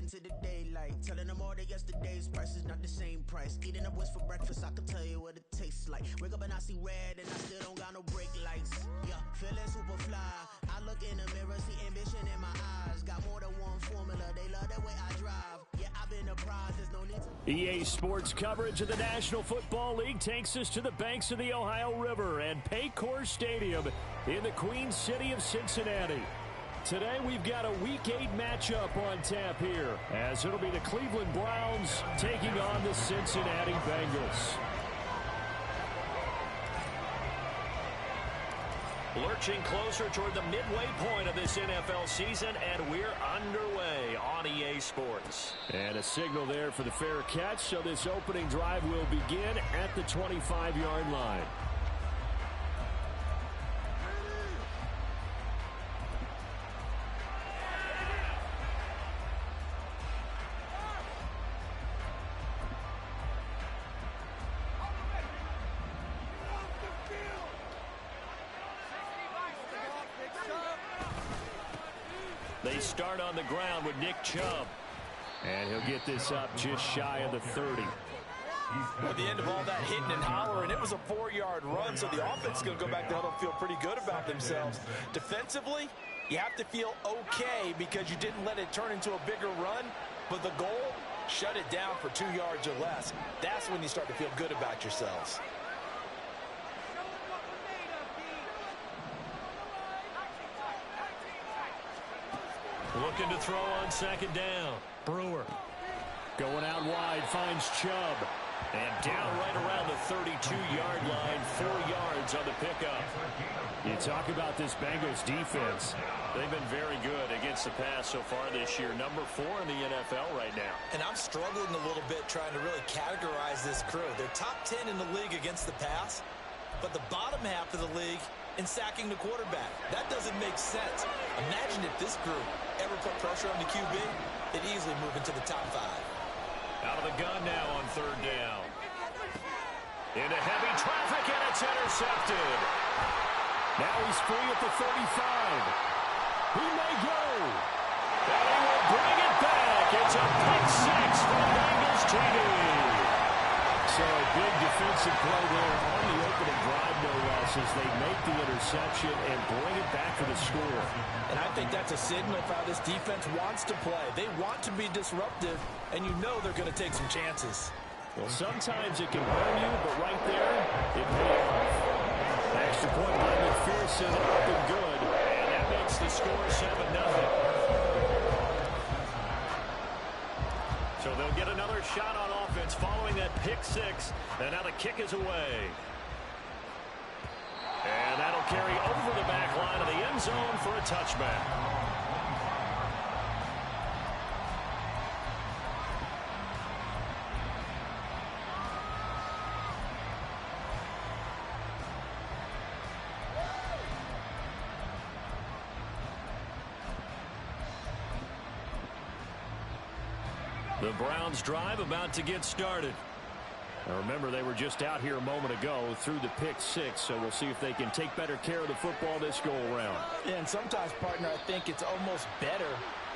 into the daylight. Telling them all that yesterday's price is not the same price. Eating up what's for breakfast, I can tell you what it tastes like. Wake up and I see red and I still don't got no brake lights. Yeah, feeling super fly. I look in the mirror, see ambition in my eyes. Got more than one formula, they love the way I drive. Yeah, I've been apprised, there's no need to... EA Sports coverage of the National Football League takes us to the banks of the Ohio River and Paycor Stadium in the Queen City of Cincinnati. Today we've got a Week 8 matchup on tap here, as it'll be the Cleveland Browns taking on the Cincinnati Bengals. Lurching closer toward the midway point of this NFL season, and we're underway on EA Sports. And a signal there for the fair catch, so this opening drive will begin at the 25-yard line. They start on the ground with Nick Chubb. And he'll get this up just shy of the 30. At the end of all that hitting and hollering, it was a 4-yard run, so the offense is going to go back to huddle and feel pretty good about themselves. Defensively, you have to feel okay because you didn't let it turn into a bigger run, but the goal, shut it down for 2 yards or less. That's when you start to feel good about yourselves. Looking to throw on second down. Brewer going out wide, finds Chubb. And down right around the 32-yard line, 4 yards on the pickup. You talk about this Bengals defense. They've been very good against the pass so far this year. Number 4 in the NFL right now. And I'm struggling a little bit trying to really categorize this crew. They're top 10 in the league against the pass, but the bottom half of the league in sacking the quarterback. That doesn't make sense. Imagine if this group ever put pressure on the QB, they'd easily move into the top 5. Out of the gun now on third down. Into heavy traffic, and it's intercepted. Now he's free at the 35. He may go. And he will bring it back. It's a pick 6 for the Bengals TD. So a big defensive play there on the opening drive, no less, as they make the interception and bring it back for the score. And I think that's a signal for how this defense wants to play. They want to be disruptive, and you know they're going to take some chances. Well, sometimes it can burn you, but right there, it paid off. Extra point by McPherson, up and good, and that makes the score 7-0. So they'll get another shot on offense following that pick 6, and now the kick is away. And that'll carry over the back line of the end zone for a touchback. The Browns drive about to get started. Now remember, they were just out here a moment ago through the pick 6, so we'll see if they can take better care of the football this go-around. Yeah, and sometimes, partner, I think it's almost better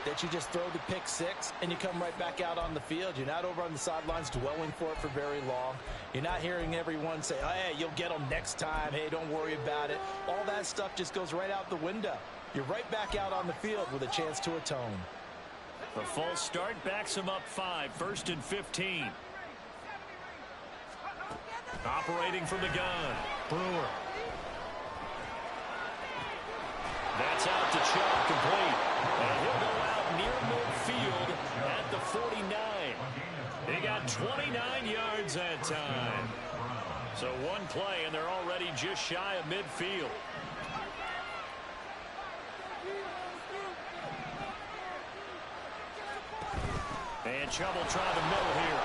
that you just throw the pick 6 and you come right back out on the field. You're not over on the sidelines dwelling for it for very long. You're not hearing everyone say, oh, hey, you'll get them next time. Hey, don't worry about it. All that stuff just goes right out the window. You're right back out on the field with a chance to atone. The false start backs him up 5, 1st and 15. Operating from the gun, Brewer. That's out to Chubb, complete. And he'll go out near midfield at the 49. He got 29 yards that time. So one play, and they're already just shy of midfield. And Chubb will try the middle here.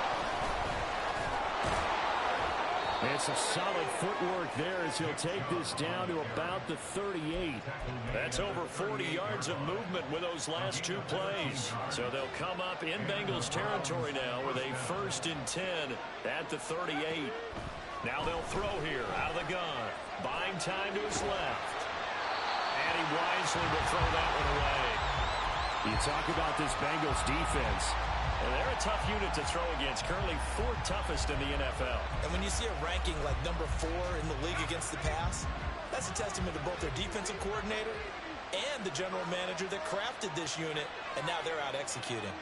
It's a solid footwork there as he'll take this down to about the 38. That's over 40 yards of movement with those last 2 plays. So they'll come up in Bengals territory now with a 1st and 10 at the 38. Now they'll throw here out of the gun. Buying time to his left. And he wisely will throw that one away. You talk about this Bengals defense. They're a tough unit to throw against, currently 4th toughest in the NFL. And when you see a ranking like number 4 in the league against the pass, that's a testament to both their defensive coordinator and the general manager that crafted this unit, and now they're out executing.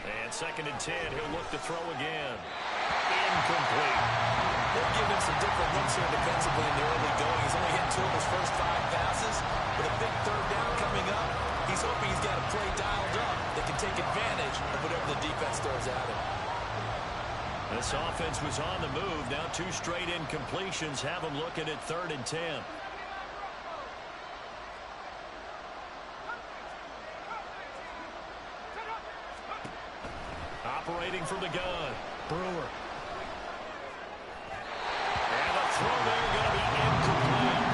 And 2nd and 10, he'll look to throw again. Incomplete. They'll give him some different looks here defensively in the early going. He's only hit 2 of his first 5 passes. With a big 3rd down coming up, he's hoping he's got a play dialed up that can take advantage of whatever the defense throws at him. This offense was on the move. Now 2 straight incompletions have him looking at 3rd and 10. Operating from the gun, Brewer. And the throw there going to be incomplete.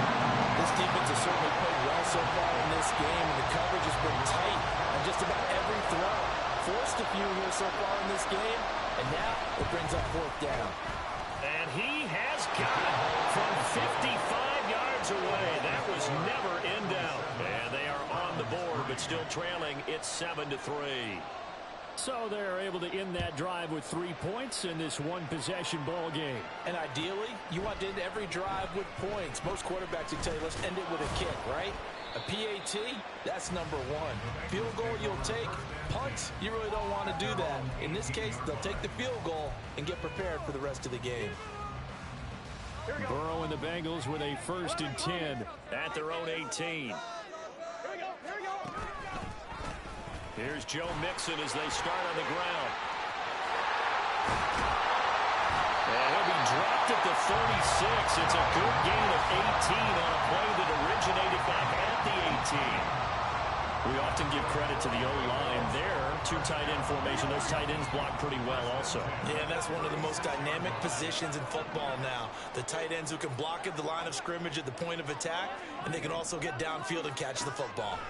This defense has certainly played well so far in this game, and the coverage has been tight on just about every throw. Forced a few here so far in this game, and now it brings up 4th down. And he has got it from 55 yards away. That was never in doubt. And they are on the board, but still trailing. It's 7-3. So they're able to end that drive with 3 points in this one-possession ball game. And ideally, you want to end every drive with points. Most quarterbacks would tell you, let's end it with a kick, right? A PAT, that's number 1. Field goal, you'll take. Punt, you really don't want to do that. In this case, they'll take the field goal and get prepared for the rest of the game. Burrow and the Bengals with a 1st and 10 at their own 18. Here's Joe Mixon as they start on the ground. And he'll be dropped at the 36. It's a good gain of 18 on a play that originated back at the 18. We often give credit to the O-line there. 2 tight end formation. Those tight ends block pretty well also. Yeah, that's one of the most dynamic positions in football now. The tight ends who can block at the line of scrimmage at the point of attack, and they can also get downfield and catch the football.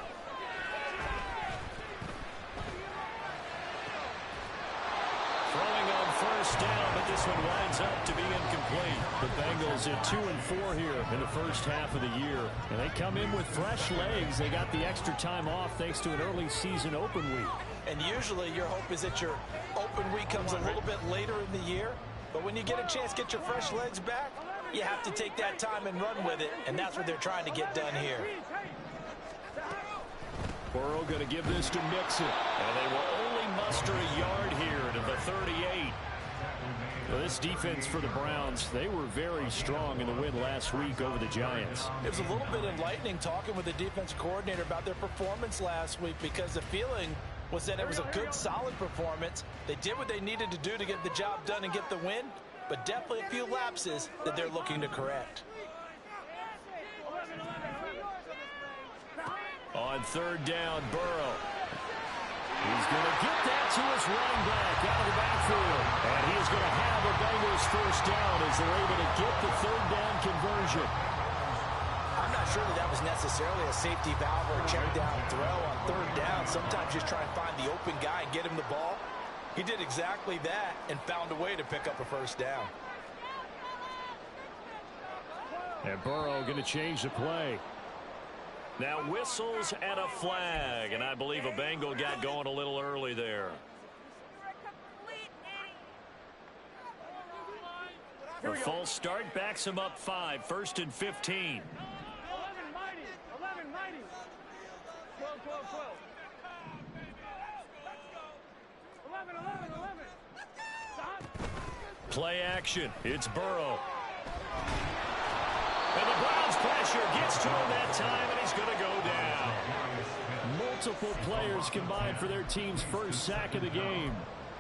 Throwing on 1st down, but this one winds up to be incomplete. The Bengals at 2-4 here in the first half of the year. And they come in with fresh legs. They got the extra time off thanks to an early season open week. And usually your hope is that your open week comes a little bit later in the year. But when you get a chance to get your fresh legs back, you have to take that time and run with it. And that's what they're trying to get done here. Burrow going to give this to Mixon. And they will only muster a yard here to the 38. Well, this defense for the Browns, they were very strong in the win last week over the Giants. It was a little bit enlightening talking with the defense coordinator about their performance last week, because the feeling was that it was a good, solid performance. They did what they needed to do to get the job done and get the win, but definitely a few lapses that they're looking to correct. On 3rd down, Burrow. He's going to get that to his running back out of the backfield. And he is going to have a Bengals 1st down as they're able to get the 3rd down conversion. I'm not sure that was necessarily a safety valve or a check down throw on 3rd down. Sometimes just try and find the open guy and get him the ball. He did exactly that and found a way to pick up a 1st down. And Burrow going to change the play. Now whistles and a flag, and I believe a Bengal got going a little early there. The false start backs him up 5, 1st and 15. 11 mighty. 12, 12, 12. 11. Play action. It's Burrow. And the Browns pressure gets to him that time, and he's going to go down. Multiple players combined for their team's 1st sack of the game.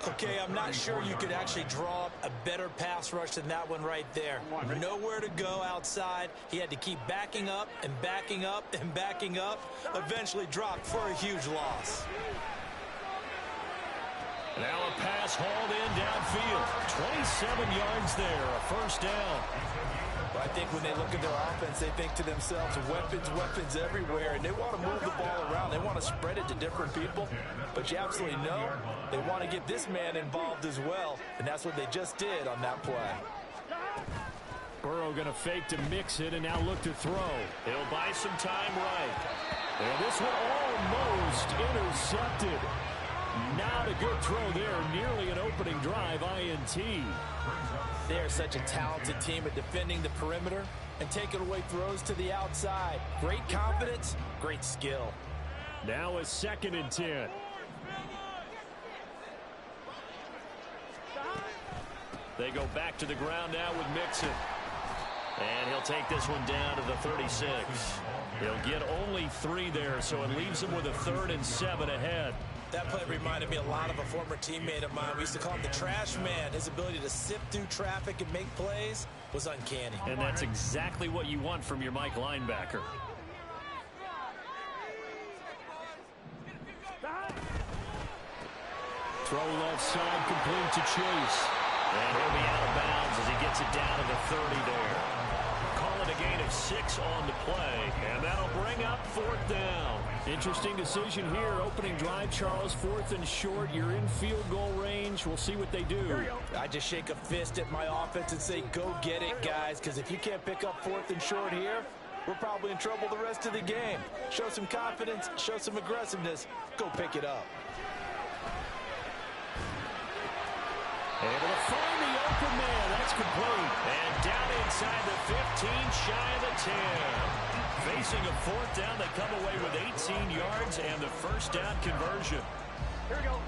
Okay, I'm not sure you could actually draw up a better pass rush than that one right there. Nowhere to go outside. He had to keep backing up and backing up and backing up. Eventually dropped for a huge loss. Now a pass hauled in downfield. 27 yards there, a 1st down. Well, I think when they look at their offense, they think to themselves, weapons everywhere, and they want to move the ball around. They want to spread it to different people, but you absolutely know they want to get this man involved as well, and that's what they just did on that play. Burrow going to fake to mix it and now look to throw. He'll buy some time right. And this one almost intercepted. Not a good throw there. Nearly an opening drive INT. They're such a talented team at defending the perimeter and taking away throws to the outside. Great confidence, great skill. Now a 2nd and 10. They go back to the ground now with Mixon. And he'll take this one down to the 36. He'll get only 3 there, so it leaves him with a 3rd and 7 ahead. That play reminded me a lot of a former teammate of mine. We used to call him the trash man. His ability to sift through traffic and make plays was uncanny. And that's exactly what you want from your Mike linebacker. Throw left side, complete to Chase. And he'll be out of bounds as he gets it down to the 30 there. Call it a gain of 6 on the play, and that'll bring up 4th down. Interesting decision here. Opening drive, Charles, 4th and short. You're in field goal range. We'll see what they do. I just shake a fist at my offense and say, go get it, guys, because if you can't pick up 4th and short here, we're probably in trouble the rest of the game. Show some confidence, show some aggressiveness, go pick it up. Able to find the open man. That's complete. And down inside the 15, shy of the 10. Facing a 4th down, they come away with 18 yards and the 1st down conversion. Here we go.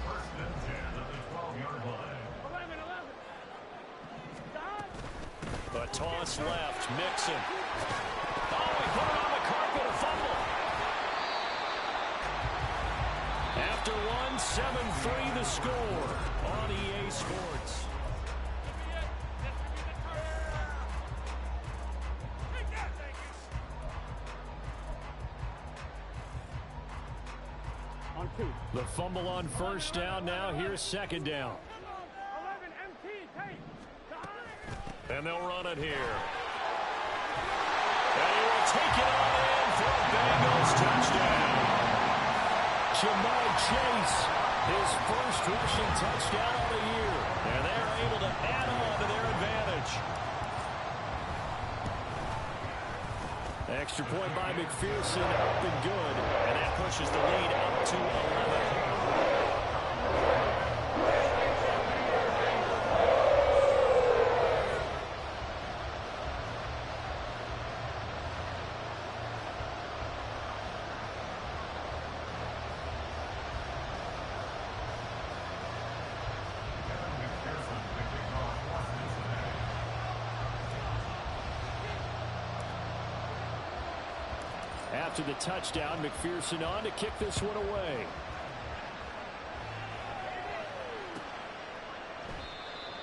1st and 10 at the 12-yard line. 11. A toss left. Mixon. Oh, he put it on the carpet. A fumble. After 7-3 the score on EA Sports. On 2. The fumble on 1st down. Now here's 2nd down. 11 MT, take. And they'll run it here. And he will take it on in for a Bengals touchdown. Ja'Marr Chase, his first rushing touchdown of the year. And they're able to add on to their advantage. Extra point by McPherson, up and good. And that pushes the lead up to 11. After the touchdown, McPherson on to kick this one away.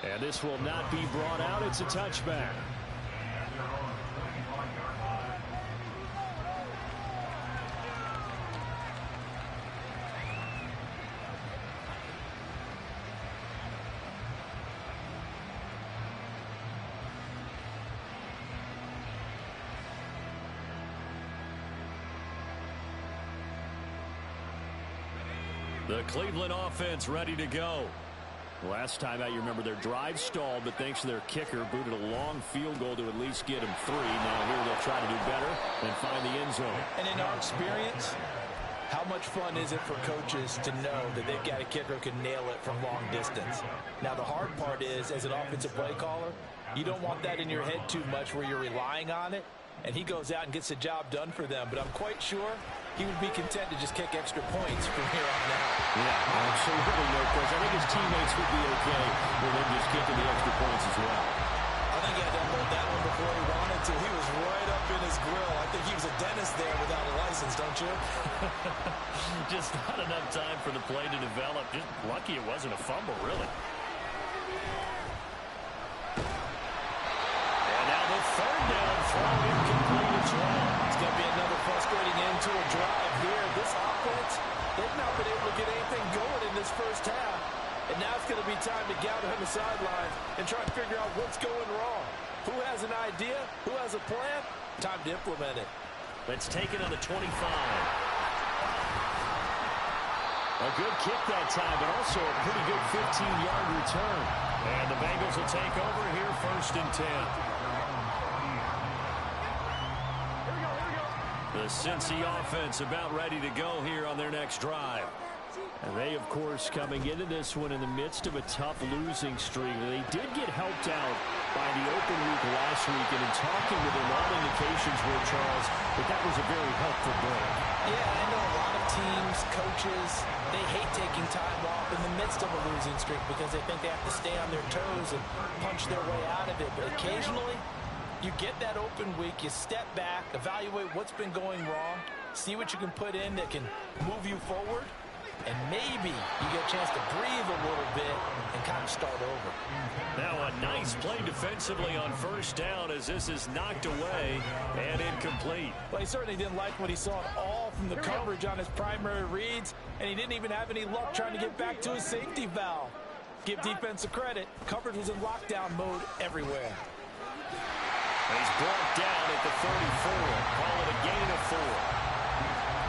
And this will not be brought out. It's a touchback. The Cleveland offense ready to go. Last time out, you remember their drive stalled, but thanks to their kicker, booted a long field goal to at least get him 3. Now here they'll try to do better and find the end zone. And in our experience, how much fun is it for coaches to know that they've got a kicker who can nail it from long distance? Now the hard part is, as an offensive play caller, you don't want that in your head too much where you're relying on it, and he goes out and gets the job done for them. But I'm quite sure he would be content to just kick extra points from here on out. Yeah, absolutely no question. I think his teammates would be okay with him just kicking the extra points as well. I think he had to unload that one before he wanted to. He was right up in his grill. I think he was a dentist there without a license, don't you? Just not enough time for the play to develop. Just lucky it wasn't a fumble, really. And now the 3rd down throw incomplete as well. It's going to be another frustrating end to a drive here. This offense, they've not been able to get anything going in this first half. And now it's going to be time to gather on the sidelines and try to figure out what's going wrong. Who has an idea? Who has a plan? Time to implement it. Let's take it on the 25. A good kick that time, but also a pretty good 15-yard return. And the Bengals will take over here 1st and 10. The Cincy offense about ready to go here on their next drive. And they, of course, coming into this one in the midst of a tough losing streak. They did get helped out by the open week last week, and in talking with them, all indications were, Charles, that was a very helpful break. Yeah, I know a lot of teams, coaches, they hate taking time off in the midst of a losing streak because they think they have to stay on their toes and punch their way out of it. But occasionally, you get that open week, you step back, evaluate what's been going wrong, see what you can put in that can move you forward, and maybe you get a chance to breathe a little bit and kind of start over. Now a nice play defensively on first down as this is knocked away and incomplete. Well, he certainly didn't like what he saw at all from the coverage on his primary reads, and he didn't even have any luck trying to get back to his safety valve. Give defense a credit. Coverage was in lockdown mode everywhere. He's brought down at the 34. Call it a gain of 4.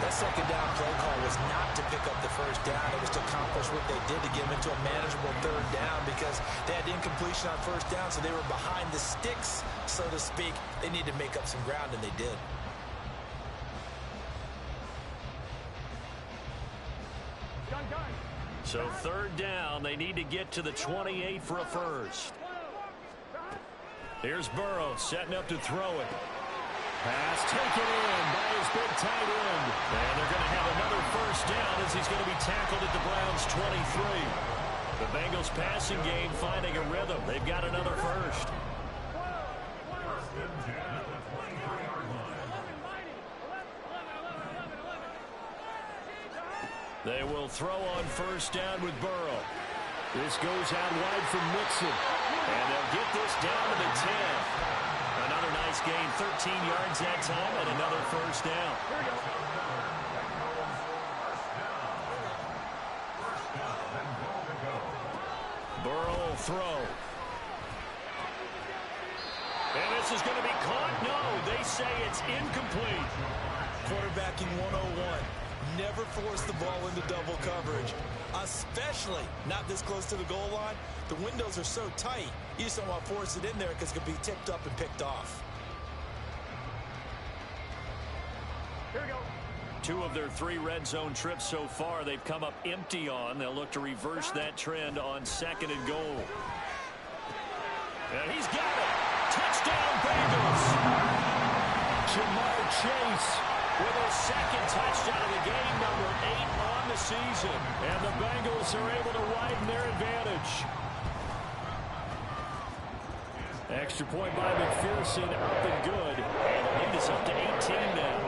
That second down play call was not to pick up the first down. It was to accomplish what they did to get them into a manageable third down because they had incompletion on first down, so they were behind the sticks, so to speak. They needed to make up some ground, and they did. So third down, they need to get to the 28 for a first. Here's Burrow setting up to throw it. Pass taken in by his big tight end. And they're going to have another first down as he's going to be tackled at the Browns' 23. The Bengals passing game finding a rhythm. They've got another first. They will throw on first down with Burrow. This goes out wide from Mixon. And they'll get this down to the 10. Another nice gain, 13 yards that time, and another first down. Burrow will throw. And this is going to be caught. No, they say it's incomplete. Quarterbacking 101. Never force the ball into double coverage, especially not this close to the goal line. The windows are so tight, you just don't want to force it in there because it could be tipped up and picked off. Here we go. 2 of their 3 red zone trips so far they've come up empty on. They'll look to reverse that trend on second and goal. And he's got it. Touchdown Bengals. Jamar Chase with a second touchdown of the game, number 8 on the season. And the Bengals are able to widen their advantage. Extra point by McPherson, up and good. And the lead is up to 18 now.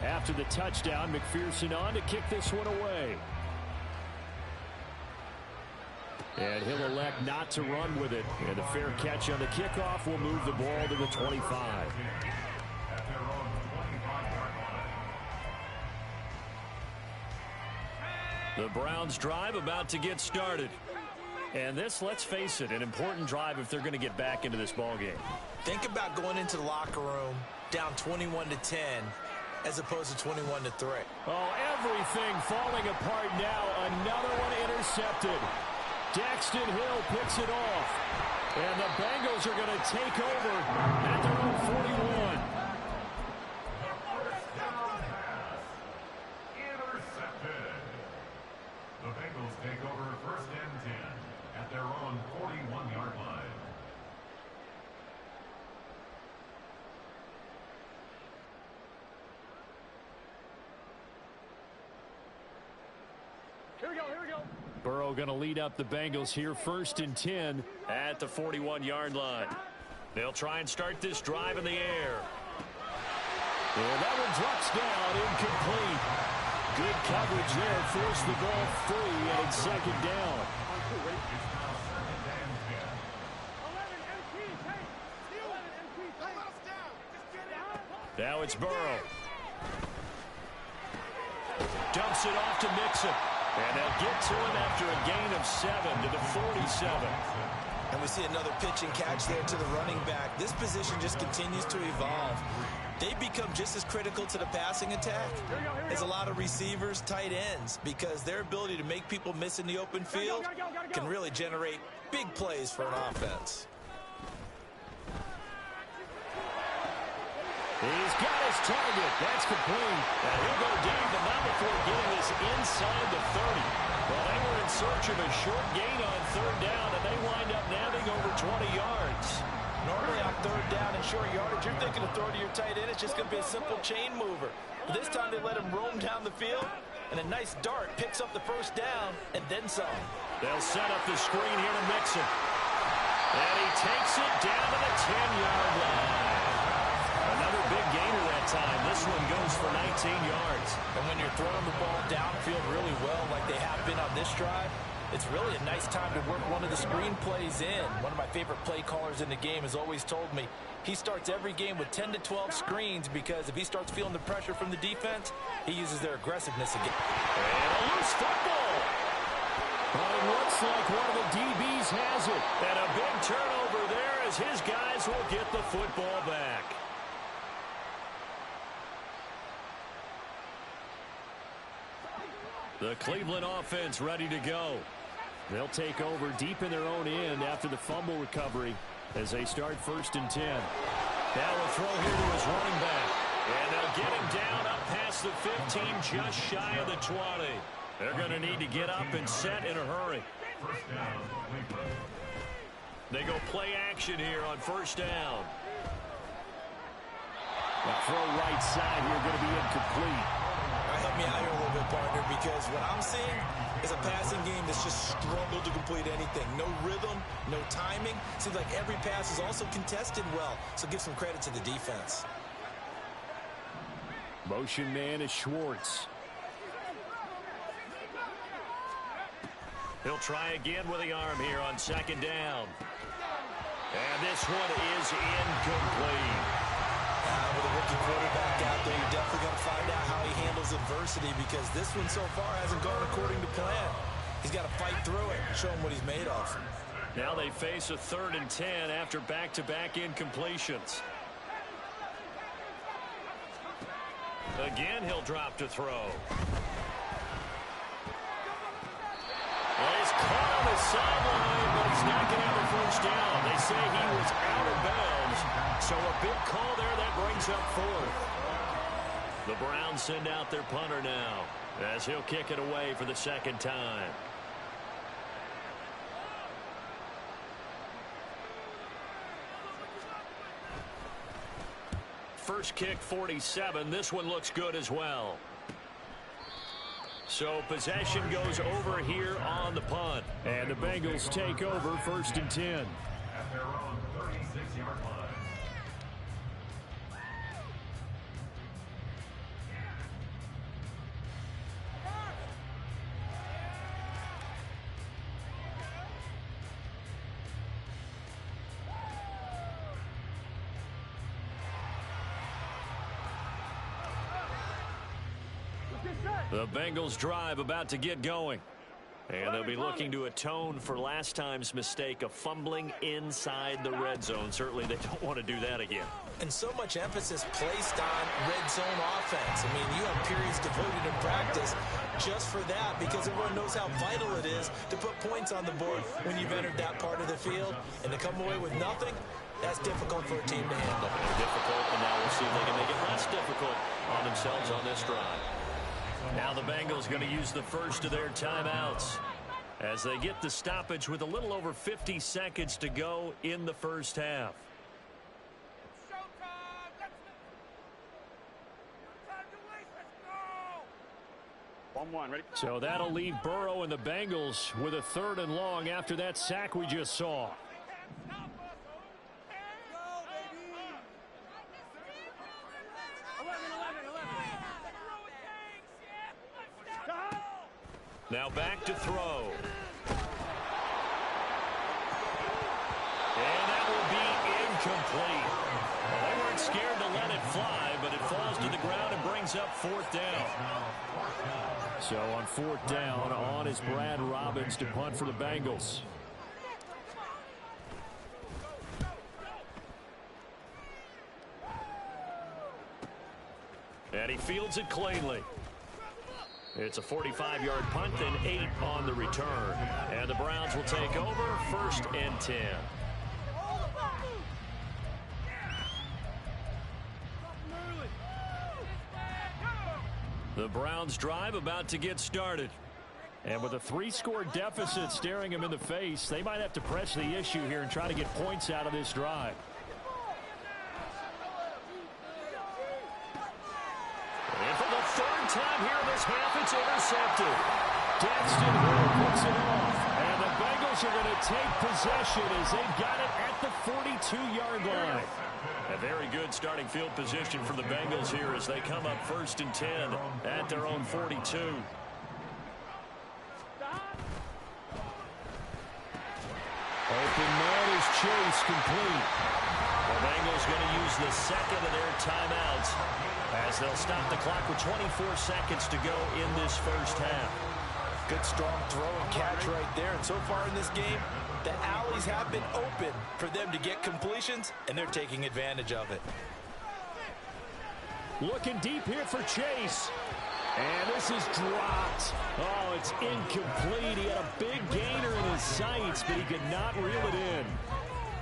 After the touchdown, McPherson on to kick this one away. And he'll elect not to run with it. And a fair catch on the kickoff will move the ball to the 25. The Browns drive about to get started. And this, let's face it, an important drive if they're going to get back into this ballgame. Think about going into the locker room down 21-10 as opposed to 21-3. Oh, everything falling apart now. Another one intercepted. Daxton Hill picks it off. And the Bengals are going to take over at their own 41. Intercepted. The Bengals take over first and 10 at their own 41-yard line. Here we go, here we go. Burrow going to lead up the Bengals here first and 10 at the 41-yard line. They'll try and start this drive in the air. And that one drops down, incomplete. Good coverage there, forced the ball free, and it's second down. Now it's Burrow. Dumps it off to Mixon. And they'll get to him after a gain of 7 to the 47. And we see another pitch and catch there to the running back. This position just continues to evolve. They become just as critical to the passing attack as a lot of receivers, tight ends, because their ability to make people miss in the open field can really generate big plays for an offense. He's got his target. That's complete. And he'll go down, but not before getting this inside the 30. Well, they were in search of a short gain on third down, and they wind up nabbing over 20 yards. Normally on third down and short yardage, you're thinking of throw to your tight end. It's just going to be a simple chain mover. But this time they let him roam down the field, and a nice dart picks up the first down and then some. They'll set up the screen here to Mixon. And he takes it down to the 10-yard line. Another big gainer that time. This one goes for 19 yards. And when you're throwing the ball downfield really well like they have been on this drive, it's really a nice time to work one of the screen plays in. One of my favorite play callers in the game has always told me he starts every game with 10 to 12 screens because if he starts feeling the pressure from the defense, he uses their aggressiveness again. And a loose football. But it looks like one of the DBs has it. And a big turnover there as his guys will get the football back. The Cleveland offense ready to go. They'll take over deep in their own end after the fumble recovery as they start 1st and 10. Now a throw here to his running back. And they'll get him down up past the 15, just shy of the 20. They're going to need to get up and set in a hurry. They go play action here on 1st down. The throw right side here going to be incomplete. Help me out here a little bit, partner, because what I'm seeing is a passing game that's just struggled to complete anything. No rhythm, no timing. Seems like every pass is also contested well, so give some credit to the defense. Motion man is Schwartz. He'll try again with the arm here on 2nd down. And this one is incomplete. With a rookie quarterback out there, you're definitely going to find out how he handles adversity because this one so far hasn't gone according to plan. He's got to fight through it and show him what he's made of. Now they face a 3rd and 10 after back-to-back incompletions. Again, he'll drop to throw. Well, he's caught on the sideline, but he's not going to have a 1st down. They say he was out of bounds, so a big call there that brings up 4th. The Browns send out their punter now as he'll kick it away for the 2nd time. First kick, 47. This one looks good as well. So possession goes over here on the punt. And the Bengals take over 1st and 10. At their own 36-yard line. The Bengals drive about to get going. And they'll be looking to atone for last time's mistake of fumbling inside the red zone. Certainly they don't want to do that again. And so much emphasis placed on red zone offense. I mean, you have periods devoted in practice just for that because everyone knows how vital it is to put points on the board when you've entered that part of the field. And to come away with nothing, that's difficult for a team to handle. Difficult, and now we'll see if they can make it less difficult on themselves on this drive. Now the Bengals going to use the first of their timeouts as they get the stoppage with a little over 50 seconds to go in the 1st half. So that'll leave Burrow and the Bengals with a 3rd and long after that sack we just saw. Now back to throw. And that will be incomplete. Well, they weren't scared to let it fly, but it falls to the ground and brings up 4th down. So on 4th down, on is Brad Robbins to punt for the Bengals. And he fields it cleanly. It's a 45-yard punt, then 8 on the return. And the Browns will take over, 1st and 10. The Browns drive about to get started. And with a 3-score deficit staring him in the face, they might have to press the issue here and try to get points out of this drive. And for the 3rd time here in this half, it's intercepted. Daxton Hill picks it off. And the Bengals are going to take possession as they've got it at the 42-yard line. A very good starting field position for the Bengals here as they come up 1st and 10 at their own 42. Open man is Chase, complete. The Bengals going to use the 2nd of their timeouts as they'll stop the clock with 24 seconds to go in this 1st half. Good strong throw and catch right there. And so far in this game, the alleys have been open for them to get completions, and they're taking advantage of it. Looking deep here for Chase. And this is dropped. Oh, it's incomplete. He had a big gainer in his sights, but he could not reel it in.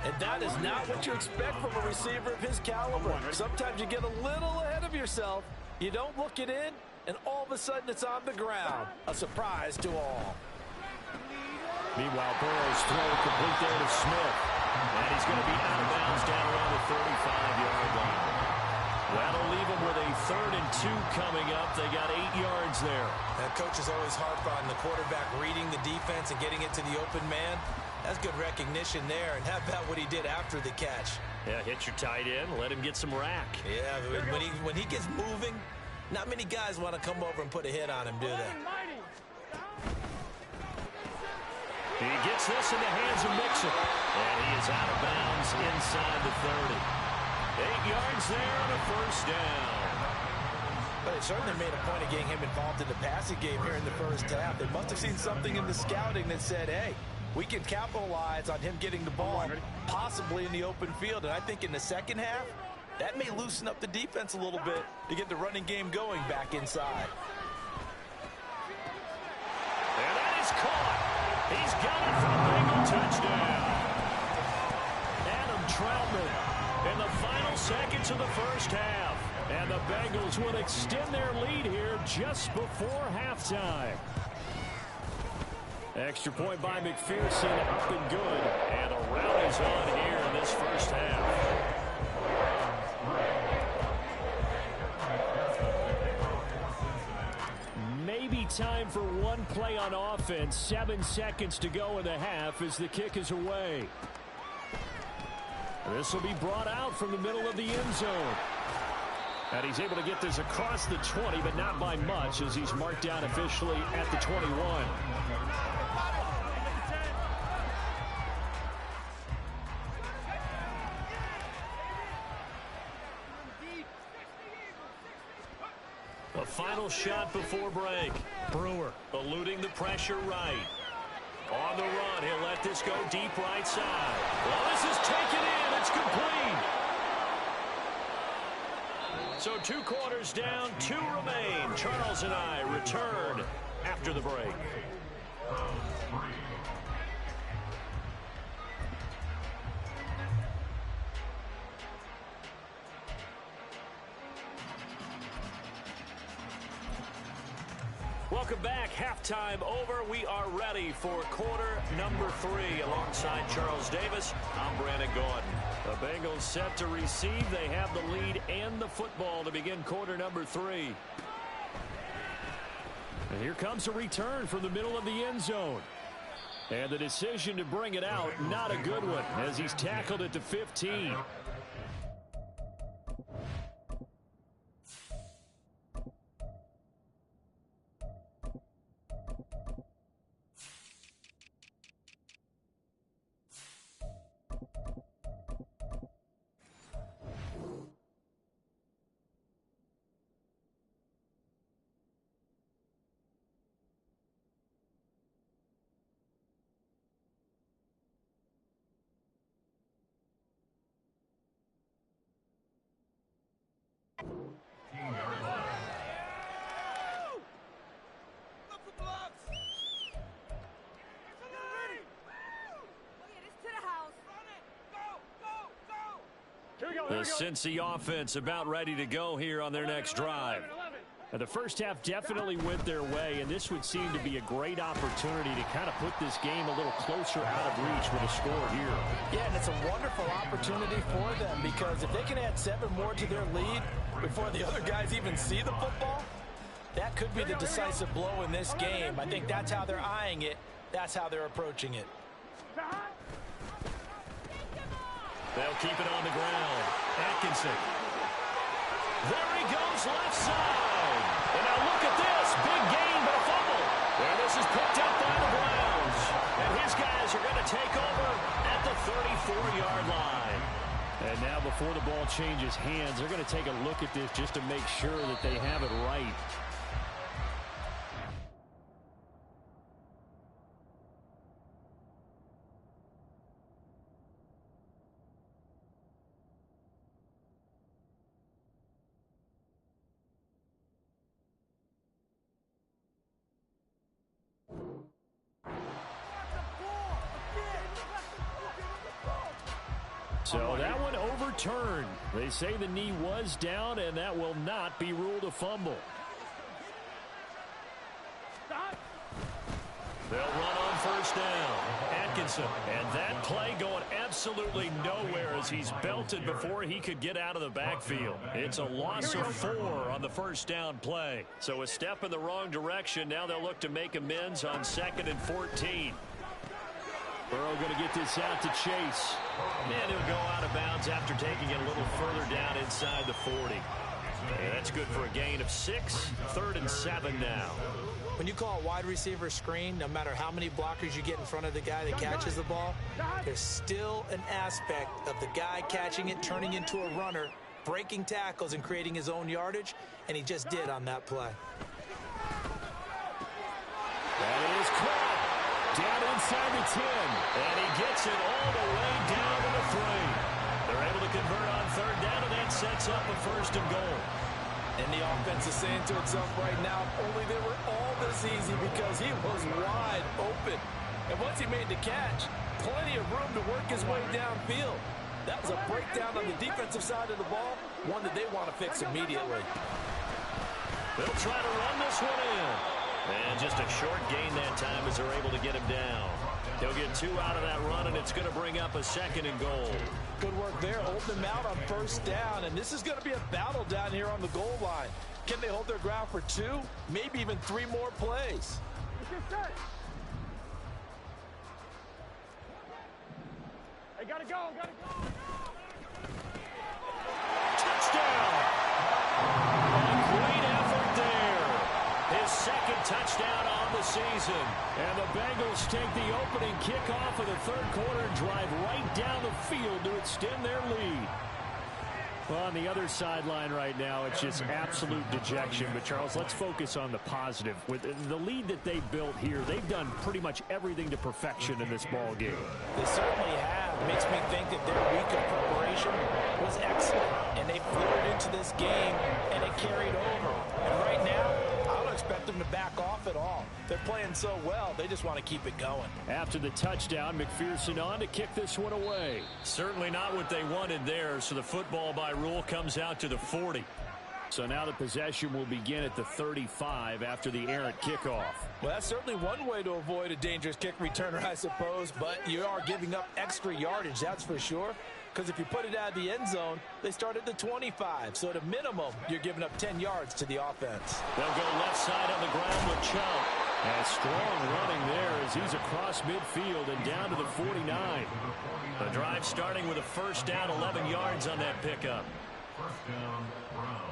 And that is not what you expect from a receiver of his caliber. Sometimes you get a little ahead of yourself. You don't look it in, and all of a sudden it's on the ground. A surprise to all. Meanwhile, Burrow's throw complete there to Smith. And he's going to be out of bounds down around the 35-yard line. That'll leave them with a 3rd and 2 coming up. They got 8 yards there. That coach is always harp on the quarterback reading the defense and getting it to the open man. That's good recognition there. And how about what he did after the catch? Yeah, hit your tight end, let him get some rack. Yeah, when he gets moving, not many guys want to come over and put a hit on him, do they? He gets this in the hands of Mixon. And he is out of bounds inside the 30. 8 yards there on a 1st down. But they certainly made a point of getting him involved in the passing game here in the 1st half. They must have seen something in the scouting that said, hey, we can capitalize on him getting the ball possibly in the open field. And I think in the 2nd half, that may loosen up the defense a little bit to get the running game going back inside. And that is caught. He's got it for a Bengal touchdown. Adam Troutman in the final seconds of the 1st half. And the Bengals will extend their lead here just before halftime. Extra point by McPherson, up and good. And a rout is on here in this 1st half. Maybe time for one play on offense. 7 seconds to go in the half as the kick is away. This will be brought out from the middle of the end zone. And he's able to get this across the 20, but not by much as he's marked down officially at the 21. A final shot before break. Brewer eluding the pressure right. On the run, he'll let this go deep right side. Well, this is taken in. It's complete. So 2 quarters down, 2 remain. Charles and I return after the break. Welcome back. Halftime over. We are ready for quarter number 3 alongside Charles Davis. I'm Brandon Gordon. The Bengals set to receive. They have the lead and the football to begin quarter number 3. And here comes a return from the middle of the end zone. And the decision to bring it out, not a good one, as he's tackled at the 15. The Cincy offense about ready to go here on their next drive. Now, the first half definitely went their way, and this would seem to be a great opportunity to kind of put this game a little closer out of reach with a score here. Yeah, and it's a wonderful opportunity for them because if they can add 7 more to their lead before the other guys even see the football, that could be the decisive blow in this game. I think that's how they're eyeing it. That's how they're approaching it. They'll keep it on the ground. Atkinson. There he goes, left side. And now look at this. Big gain, but a fumble. And this is picked up by the Browns. And his guys are going to take over at the 34-yard line. And now before the ball changes hands, they're going to take a look at this just to make sure that they have it right. So that one overturned. They say the knee was down, and that will not be ruled a fumble. They'll run on first down. Atkinson. And that play going absolutely nowhere as he's belted before he could get out of the backfield. It's a loss of 4 on the first down play. So a step in the wrong direction. Now they'll look to make amends on 2nd and 14. Burrow going to get this out to Chase. And he'll go out of bounds after taking it a little further down inside the 40. And that's good for a gain of 6. 3rd and 7 now. When you call a wide receiver screen, no matter how many blockers you get in front of the guy that catches the ball, there's still an aspect of the guy catching it, turning into a runner, breaking tackles and creating his own yardage, and he just did on that play. That is caught. Down inside the 10. And he gets it all the way down to the 3. They're able to convert on 3rd down, and that sets up a 1st and goal. And the offense is saying to itself right now, only they were all this easy because he was wide open. And once he made the catch, plenty of room to work his way downfield. That was a breakdown on the defensive side of the ball, one that they want to fix immediately. They'll try to run this one in. And just a short gain that time as they're able to get him down. They'll get 2 out of that run, and it's going to bring up a 2nd and goal. Good work there, holding them out on first down. And this is going to be a battle down here on the goal line. Can they hold their ground for 2, maybe even 3 more plays? Hey, gotta go, gotta go. Touchdown! A great effort there. His 2nd touchdown on the season. And the Bengals take the opening kickoff of the 3rd quarter and drive right down the field to extend their lead. Well, on the other sideline right now, it's just absolute dejection. But, Charles, let's focus on the positive. With the lead that they built here, they've done pretty much everything to perfection in this ball game. They certainly have. Makes me think that their week of preparation was excellent. And they flew it into this game, and it carried over. And right now, I don't expect them to back off at all. They're playing so well, they just want to keep it going. After the touchdown, McPherson on to kick this one away. Certainly not what they wanted there, so the football by rule comes out to the 40. So now the possession will begin at the 35 after the errant kickoff. Well, that's certainly one way to avoid a dangerous kick returner, I suppose, but you are giving up extra yardage, that's for sure. Because if you put it out of the end zone, they start at the 25. So at a minimum, you're giving up 10 yards to the offense. They'll go left side on the ground with Chubb. And strong running there as he's across midfield and down to the 49. The drive starting with a first down, 11 yards on that pickup. First down, Browns.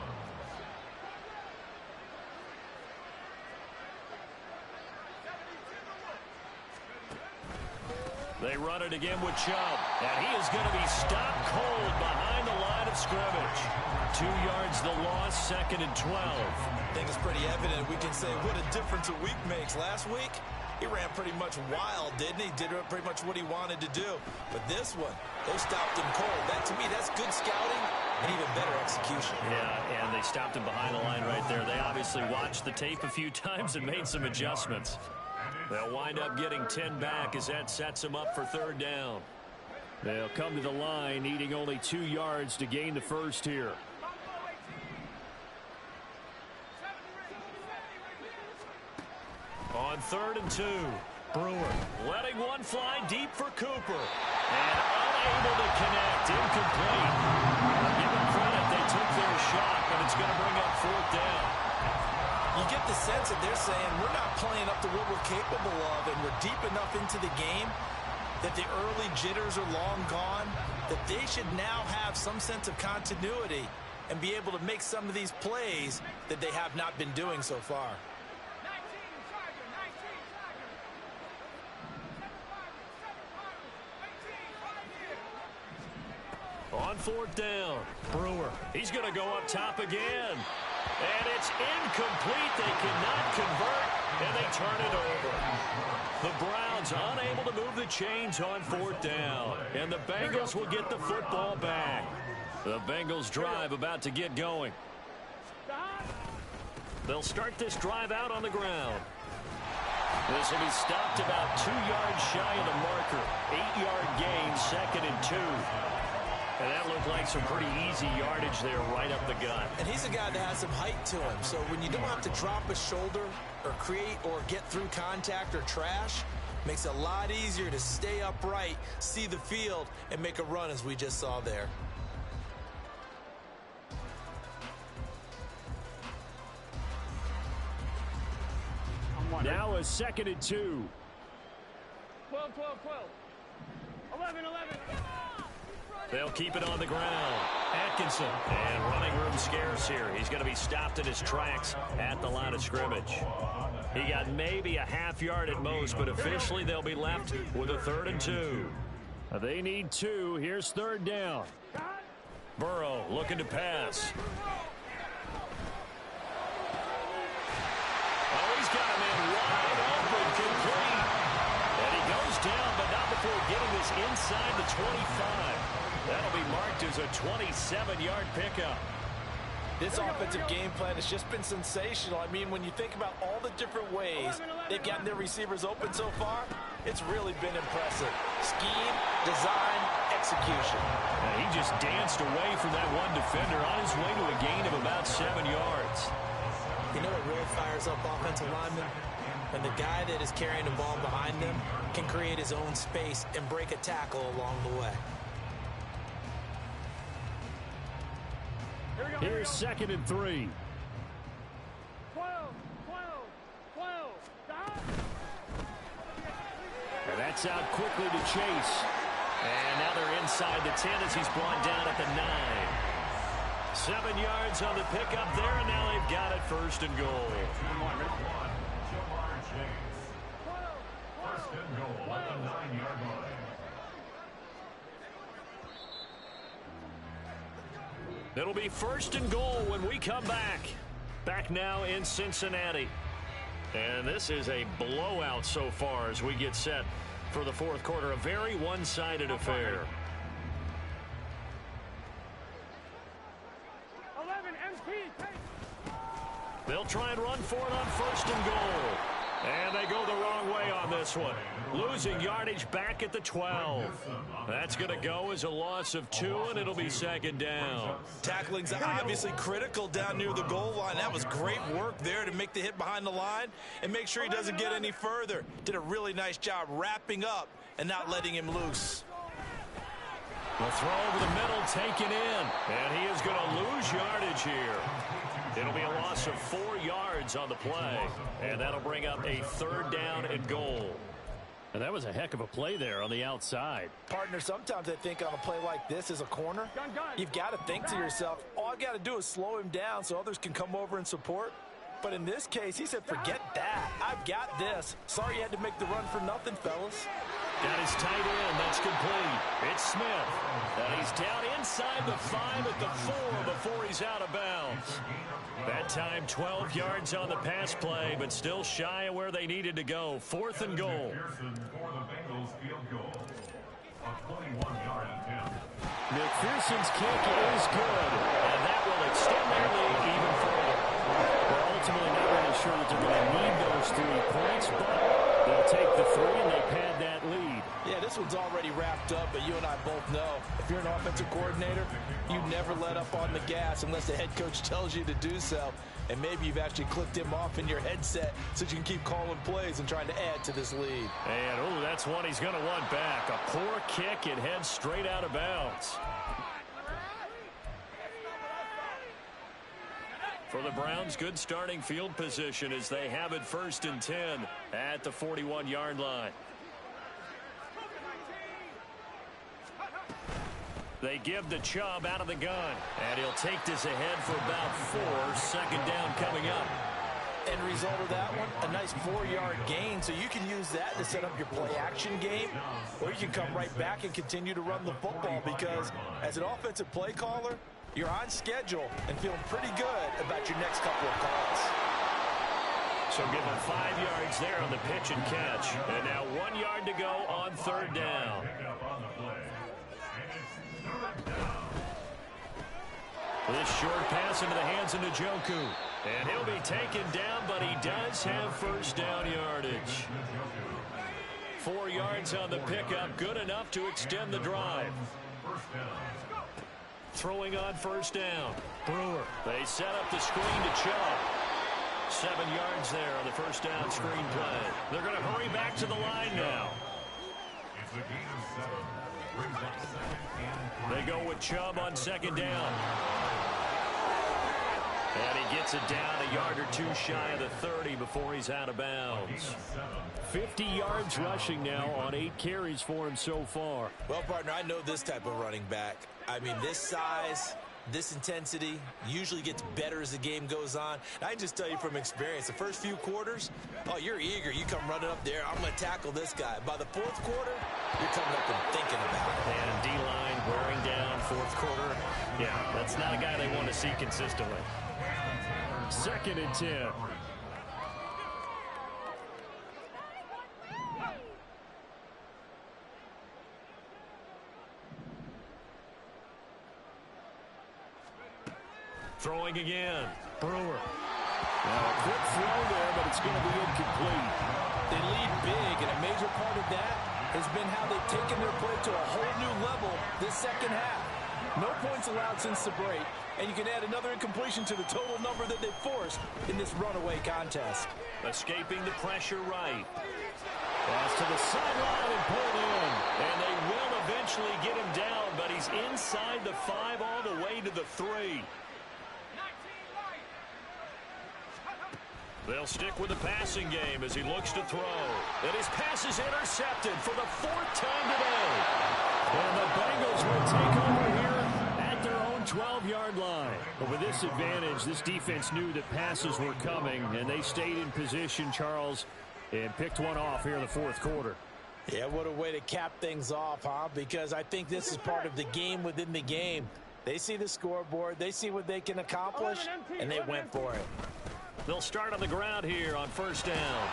They run it again with Chubb. And he is going to be stopped cold behind the line of scrimmage. 2 yards the loss, 2nd and 12. I think it's pretty evident. We can say what a difference a week makes. Last week, he ran pretty much wild, didn't he? Did pretty much what he wanted to do. But this one, they stopped him cold. That, to me, that's good scouting and even better execution. Yeah, and they stopped him behind the line right there. They obviously watched the tape a few times and made some adjustments. They'll wind up getting 10 back as that sets them up for 3rd down. They'll come to the line, needing only 2 yards to gain the first here. On 3rd and 2, Brewer letting one fly deep for Cooper. And unable to connect, incomplete. Give them credit, they took their shot, but it's going to bring up 4th down. You get the sense that they're saying we're not playing up to what we're capable of, and we're deep enough into the game that the early jitters are long gone, that they should now have some sense of continuity and be able to make some of these plays that they have not been doing so far. On 4th down, Brewer. He's going to go up top again. And it's incomplete. They cannot convert, and they turn it over. The Browns unable to move the chains on 4th down, and the Bengals will get the football back. The Bengals drive about to get going. They'll start this drive out on the ground. This will be stopped about 2 yards shy of the marker. 8-yard gain, 2nd and 2. And that looked like some pretty easy yardage there right up the gut. And he's a guy that has some height to him. So when you don't have to drop a shoulder or create or get through contact or trash, makes it a lot easier to stay upright, see the field, and make a run as we just saw there. Now a 2nd and 2. 12, 12, 12. 11, 11. They'll keep it on the ground. Atkinson, and running room scarce here. He's going to be stopped in his tracks at the line of scrimmage. He got maybe a half yard at most, but officially they'll be left with a 3rd and 2. They need 2. Here's 3rd down. Burrow looking to pass. Oh, he's got him in wide open, complete. And he goes down, but not before getting this inside the 25. That'll be marked as a 27-yard pickup. This offensive game plan has just been sensational. I mean, when you think about all the different ways they've gotten their receivers open so far, it's really been impressive. Scheme, design, execution. He just danced away from that one defender on his way to a gain of about 7 yards. You know what really fires up offensive linemen? When the guy that is carrying the ball behind them can create his own space and break a tackle along the way. Here's 2nd and 3. 12, 12, 12. And that's out quickly to Chase. And now they're inside the 10 as he's brought down at the 9. 7 yards on the pickup there, and now they've got it 1st and goal. First and goal at the 9-yard line. It'll be 1st and goal when we come back. Back now in Cincinnati. And this is a blowout so far as we get set for the 4th quarter. A very one-sided affair. 11, MP. They'll try and run for it on 1st and goal. And they go the wrong way on this one. Losing yardage back at the 12. That's going to go as a loss of 2, and it'll be 2nd down. Tackling's obviously critical down near the goal line. That was great work there to make the hit behind the line and make sure he doesn't get any further. Did a really nice job wrapping up and not letting him loose. The throw over the middle taken in, and he is going to lose yardage here. It'll be a loss of 4 yards on the play, and that'll bring up a 3rd down and goal. And that was a heck of a play there on the outside. Partner, sometimes I think on a play like this as a corner, you've got to think to yourself, all I've got to do is slow him down so others can come over and support. But in this case, he said, forget that. I've got this. Sorry you had to make the run for nothing, fellas. Got his tight end. That's complete. It's Smith. And he's down inside the 5 at the 4 before he's out of bounds. That time 12 yards on the pass play, but still shy of where they needed to go. 4th and goal. McPherson's kick is good, and that will extend their lead even further. We're ultimately not really sure that they're going to need those 3 points, but they'll take the 3 and they pad that lead. Yeah, this this one's already wrapped up, but you and I both know if you're an offensive coordinator, you never let up on the gas unless the head coach tells you to do so. And maybe you've actually clicked him off in your headset so you can keep calling plays and trying to add to this lead. And, oh, that's one he's going to want back. A poor kick. It heads straight out of bounds. For the Browns, good starting field position as they have it 1st and 10 at the 41-yard line. They give the Chubb out of the gun, and he'll take this ahead for about 4. 2nd down coming up. End result of that one, a nice 4-yard gain, so you can use that to set up your play-action game, or you can come right back and continue to run the football because as an offensive play caller, you're on schedule and feeling pretty good about your next couple of calls. So give him 5 yards there on the pitch and catch. And now 1 yard to go on 3rd down. This short pass into the hands of Njoku. And he'll be taken down, but he does have 1st down yardage. 4 yards on the pickup, good enough to extend the drive. Throwing on 1st down. Brewer. They set up the screen to Chubb. 7 yards there on the 1st down screen play. They're going to hurry back to the line now. It's a gain of 7. Brings up 2nd and 3. They go with Chubb on 2nd down. And he gets it down a yard or 2 shy of the 30 before he's out of bounds. 50 yards rushing now on 8 carries for him so far. Well, partner, I know this type of running back. I mean, this size, this intensity usually gets better as the game goes on. And I can just tell you from experience, the first few quarters, oh, you're eager. You come running up there, I'm going to tackle this guy. By the 4th quarter, you're coming up and thinking about it. And D-line wearing down 4th quarter. Yeah, that's not a guy they want to see consistently. 2nd and 10. Throwing again. Brewer. Now a quick throw there, but it's going to be incomplete. They lead big, and a major part of that has been how they've taken their play to a whole new level this 2nd half. No points allowed since the break, and you can add another incompletion to the total number that they've forced in this runaway contest. Escaping the pressure right. Pass to the sideline and pulled in. And they will eventually get him down, but he's inside the 5 all the way to the 3. They'll stick with the passing game as he looks to throw. And his pass is intercepted for the 4th time today. And the Bengals will take over here at their own 12-yard line. But with this advantage, this defense knew that passes were coming, and they stayed in position, Charles, and picked one off here in the 4th quarter. Yeah, what a way to cap things off, huh? Because I think this is part of the game within the game. They see the scoreboard, they see what they can accomplish, and they went for it. They'll start on the ground here on 1st down.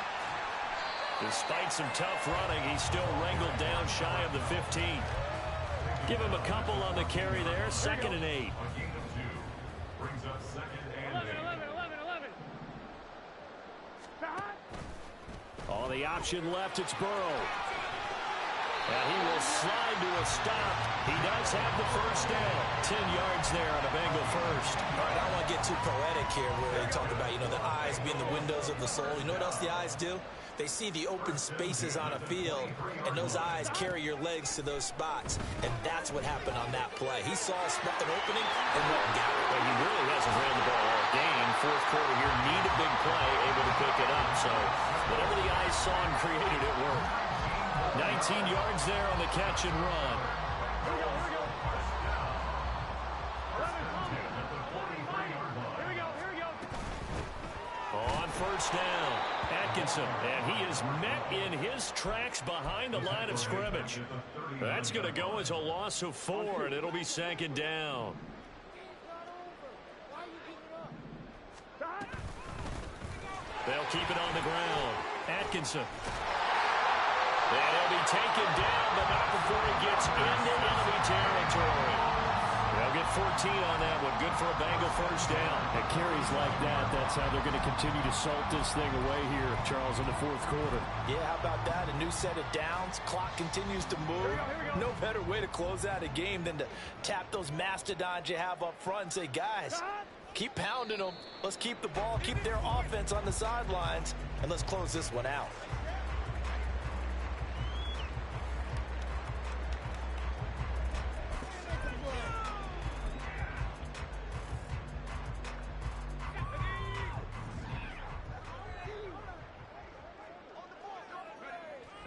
Despite some tough running, he's still wrangled down shy of the 15. Give him a couple on the carry there. 2nd and 8. Brings up 2nd and 8. On the option left, it's Burrow. And he will slide to a stop. He does have the 1st down. 10 yards there on a Bengal 1st. All right, I don't want to get too poetic here where they talk about, the eyes being the windows of the soul. You know what else the eyes do? They see the open spaces on a field, and those eyes carry your legs to those spots. And that's what happened on that play. He saw an opening and went and got it. Well, he really hasn't ran the ball all game. 4th quarter here, need a big play, able to pick it up. So whatever the eyes saw and created, it worked. 19 yards there on the catch and run. On 1st down, Atkinson, and he is met in his tracks behind the line of scrimmage. That's going to go as a loss of 4, and it'll be 2nd down. They'll keep it on the ground. Atkinson. And he'll be taken down, but not before he gets into enemy territory. They'll get 14 on that one. Good for a Bengal first down. At carries like that, that's how they're going to continue to salt this thing away here, Charles, in the fourth quarter. Yeah, how about that? A new set of downs. Clock continues to move. No better way to close out a game than to tap those mastodons you have up front and say, guys, keep pounding them. Let's keep the ball, keep their offense on the sidelines, and let's close this one out.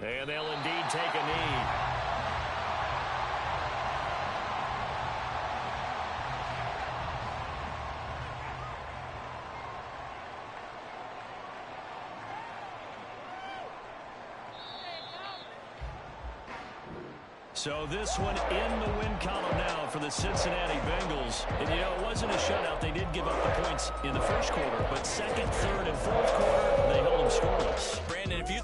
And they'll indeed take a knee. So this one in the win column now for the Cincinnati Bengals. And, you know, it wasn't a shutout. They did give up the points in the first quarter. But second, third, and fourth quarter, they held them scoreless. Brandon, if you...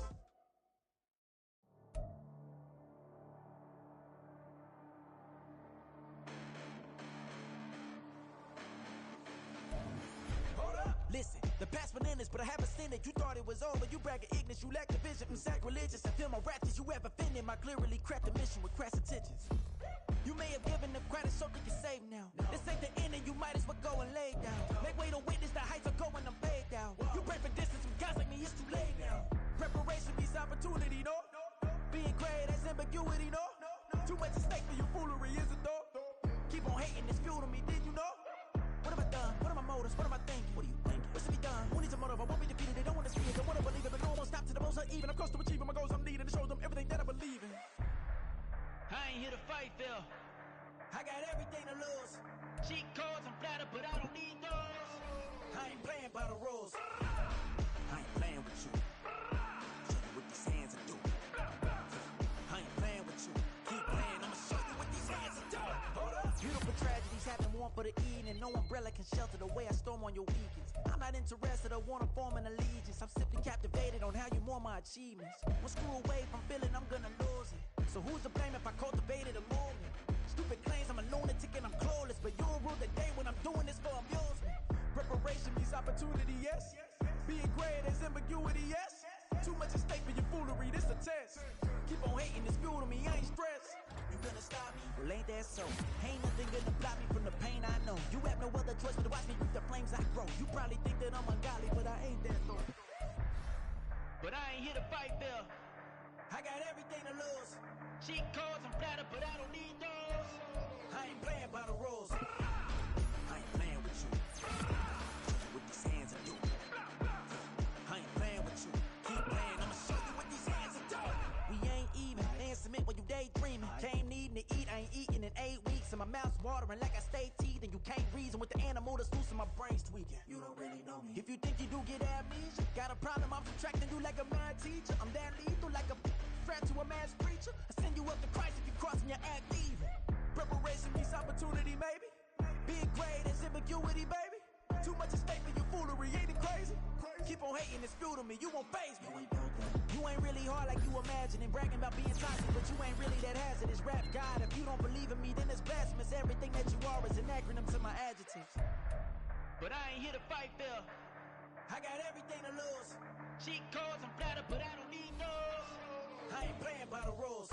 Listen, the past bananas, but I haven't seen it. You thought it was over, you bragging ignorance, you lack the vision. I'm sacrilegious, I feel my wrath as you ever offended. My clearly craft the mission with crass intentions. You may have given the credit so you can save now. This ain't the end and you might as well go and lay down. Make way to witness the heights are going, I'm paid down. You pray for distance with guys like me, it's too late now. Preparation means opportunity, no? Being great, that's ambiguity, no? Too much at stake for your foolery, is it though? Keep on hating, it's fuel to me, did you know? What have I done? What are my motives? What am I thinking? What are you thinking? What's to be done? Who needs a motive? I won't be defeated. They don't want to see it. They want to believe it, but no one stop to the most uneven. I'm close to achieving my goals. I'm needing to show them everything that I believe in. I ain't here to fight, Phil. I got everything to lose. Cheat codes, I'm flattered, but I don't need those. I ain't playing by the rules. I ain't playing with you. Show you what these hands are doing. I ain't playing with you. Keep playing. I'ma show you what these hands are doing. Hold up. Beautiful tragedies happen, one for the evening. No umbrella can shelter the way I storm on your weekends. I'm not interested, I wanna form an allegiance. I'm simply captivated on how you more my achievements. One screw away from feeling I'm gonna lose it. So who's to blame if I cultivated a movement? Stupid claims I'm a lunatic and I'm clueless, but you'll rule the day when I'm doing this for amusement. Preparation means opportunity, yes. Being great is ambiguity, yes. Too much at stake for your foolery, this a test. Keep on hating, it's fuel to me, I ain't stressed. You gonna stop me? Well, ain't that so? Ain't nothing gonna block me from the pain I know. You have no other choice but to watch me reap the flames I grow. You probably think that I'm ungodly, but I ain't that though. But I ain't here to fight, Phil. I got everything to lose. Cheat codes, I'm flattered, but I don't need those. I ain't playing by the rules. I ain't playing with you. Show you what these hands are doing. I ain't playing with you. Keep playing, I'ma show you what these hands are doing. We ain't even. They ain't submit when you daydreaming. Came needing to eat, I ain't eating in 8 weeks. And my mouth's watering like I stay teeth. And you can't reason with the animal that's loose and my brain's tweaking. You don't really know me. If you think you do get amnesia, got a problem, I'm subtracting you like a mad teacher. I'm that lethal like a threat to a mass preacher. I send you up to Christ if you crossing your act even. Preparation means opportunity, maybe. Being great is ambiguity, baby. Too much at stake for your foolery, ain't it crazy? Keep on hating, it's fuel to me, you won't faze me. You ain't really hard like you imagining. Bragging about being toxic, but you ain't really that hazardous. Rap God, if you don't believe in me, then it's blasphemous. Everything that you are is an acronym to my adjectives. But I ain't here to fight, Phil. I got everything to lose. Cheat codes, I'm flattered, but I don't need those. I ain't playing by the rules.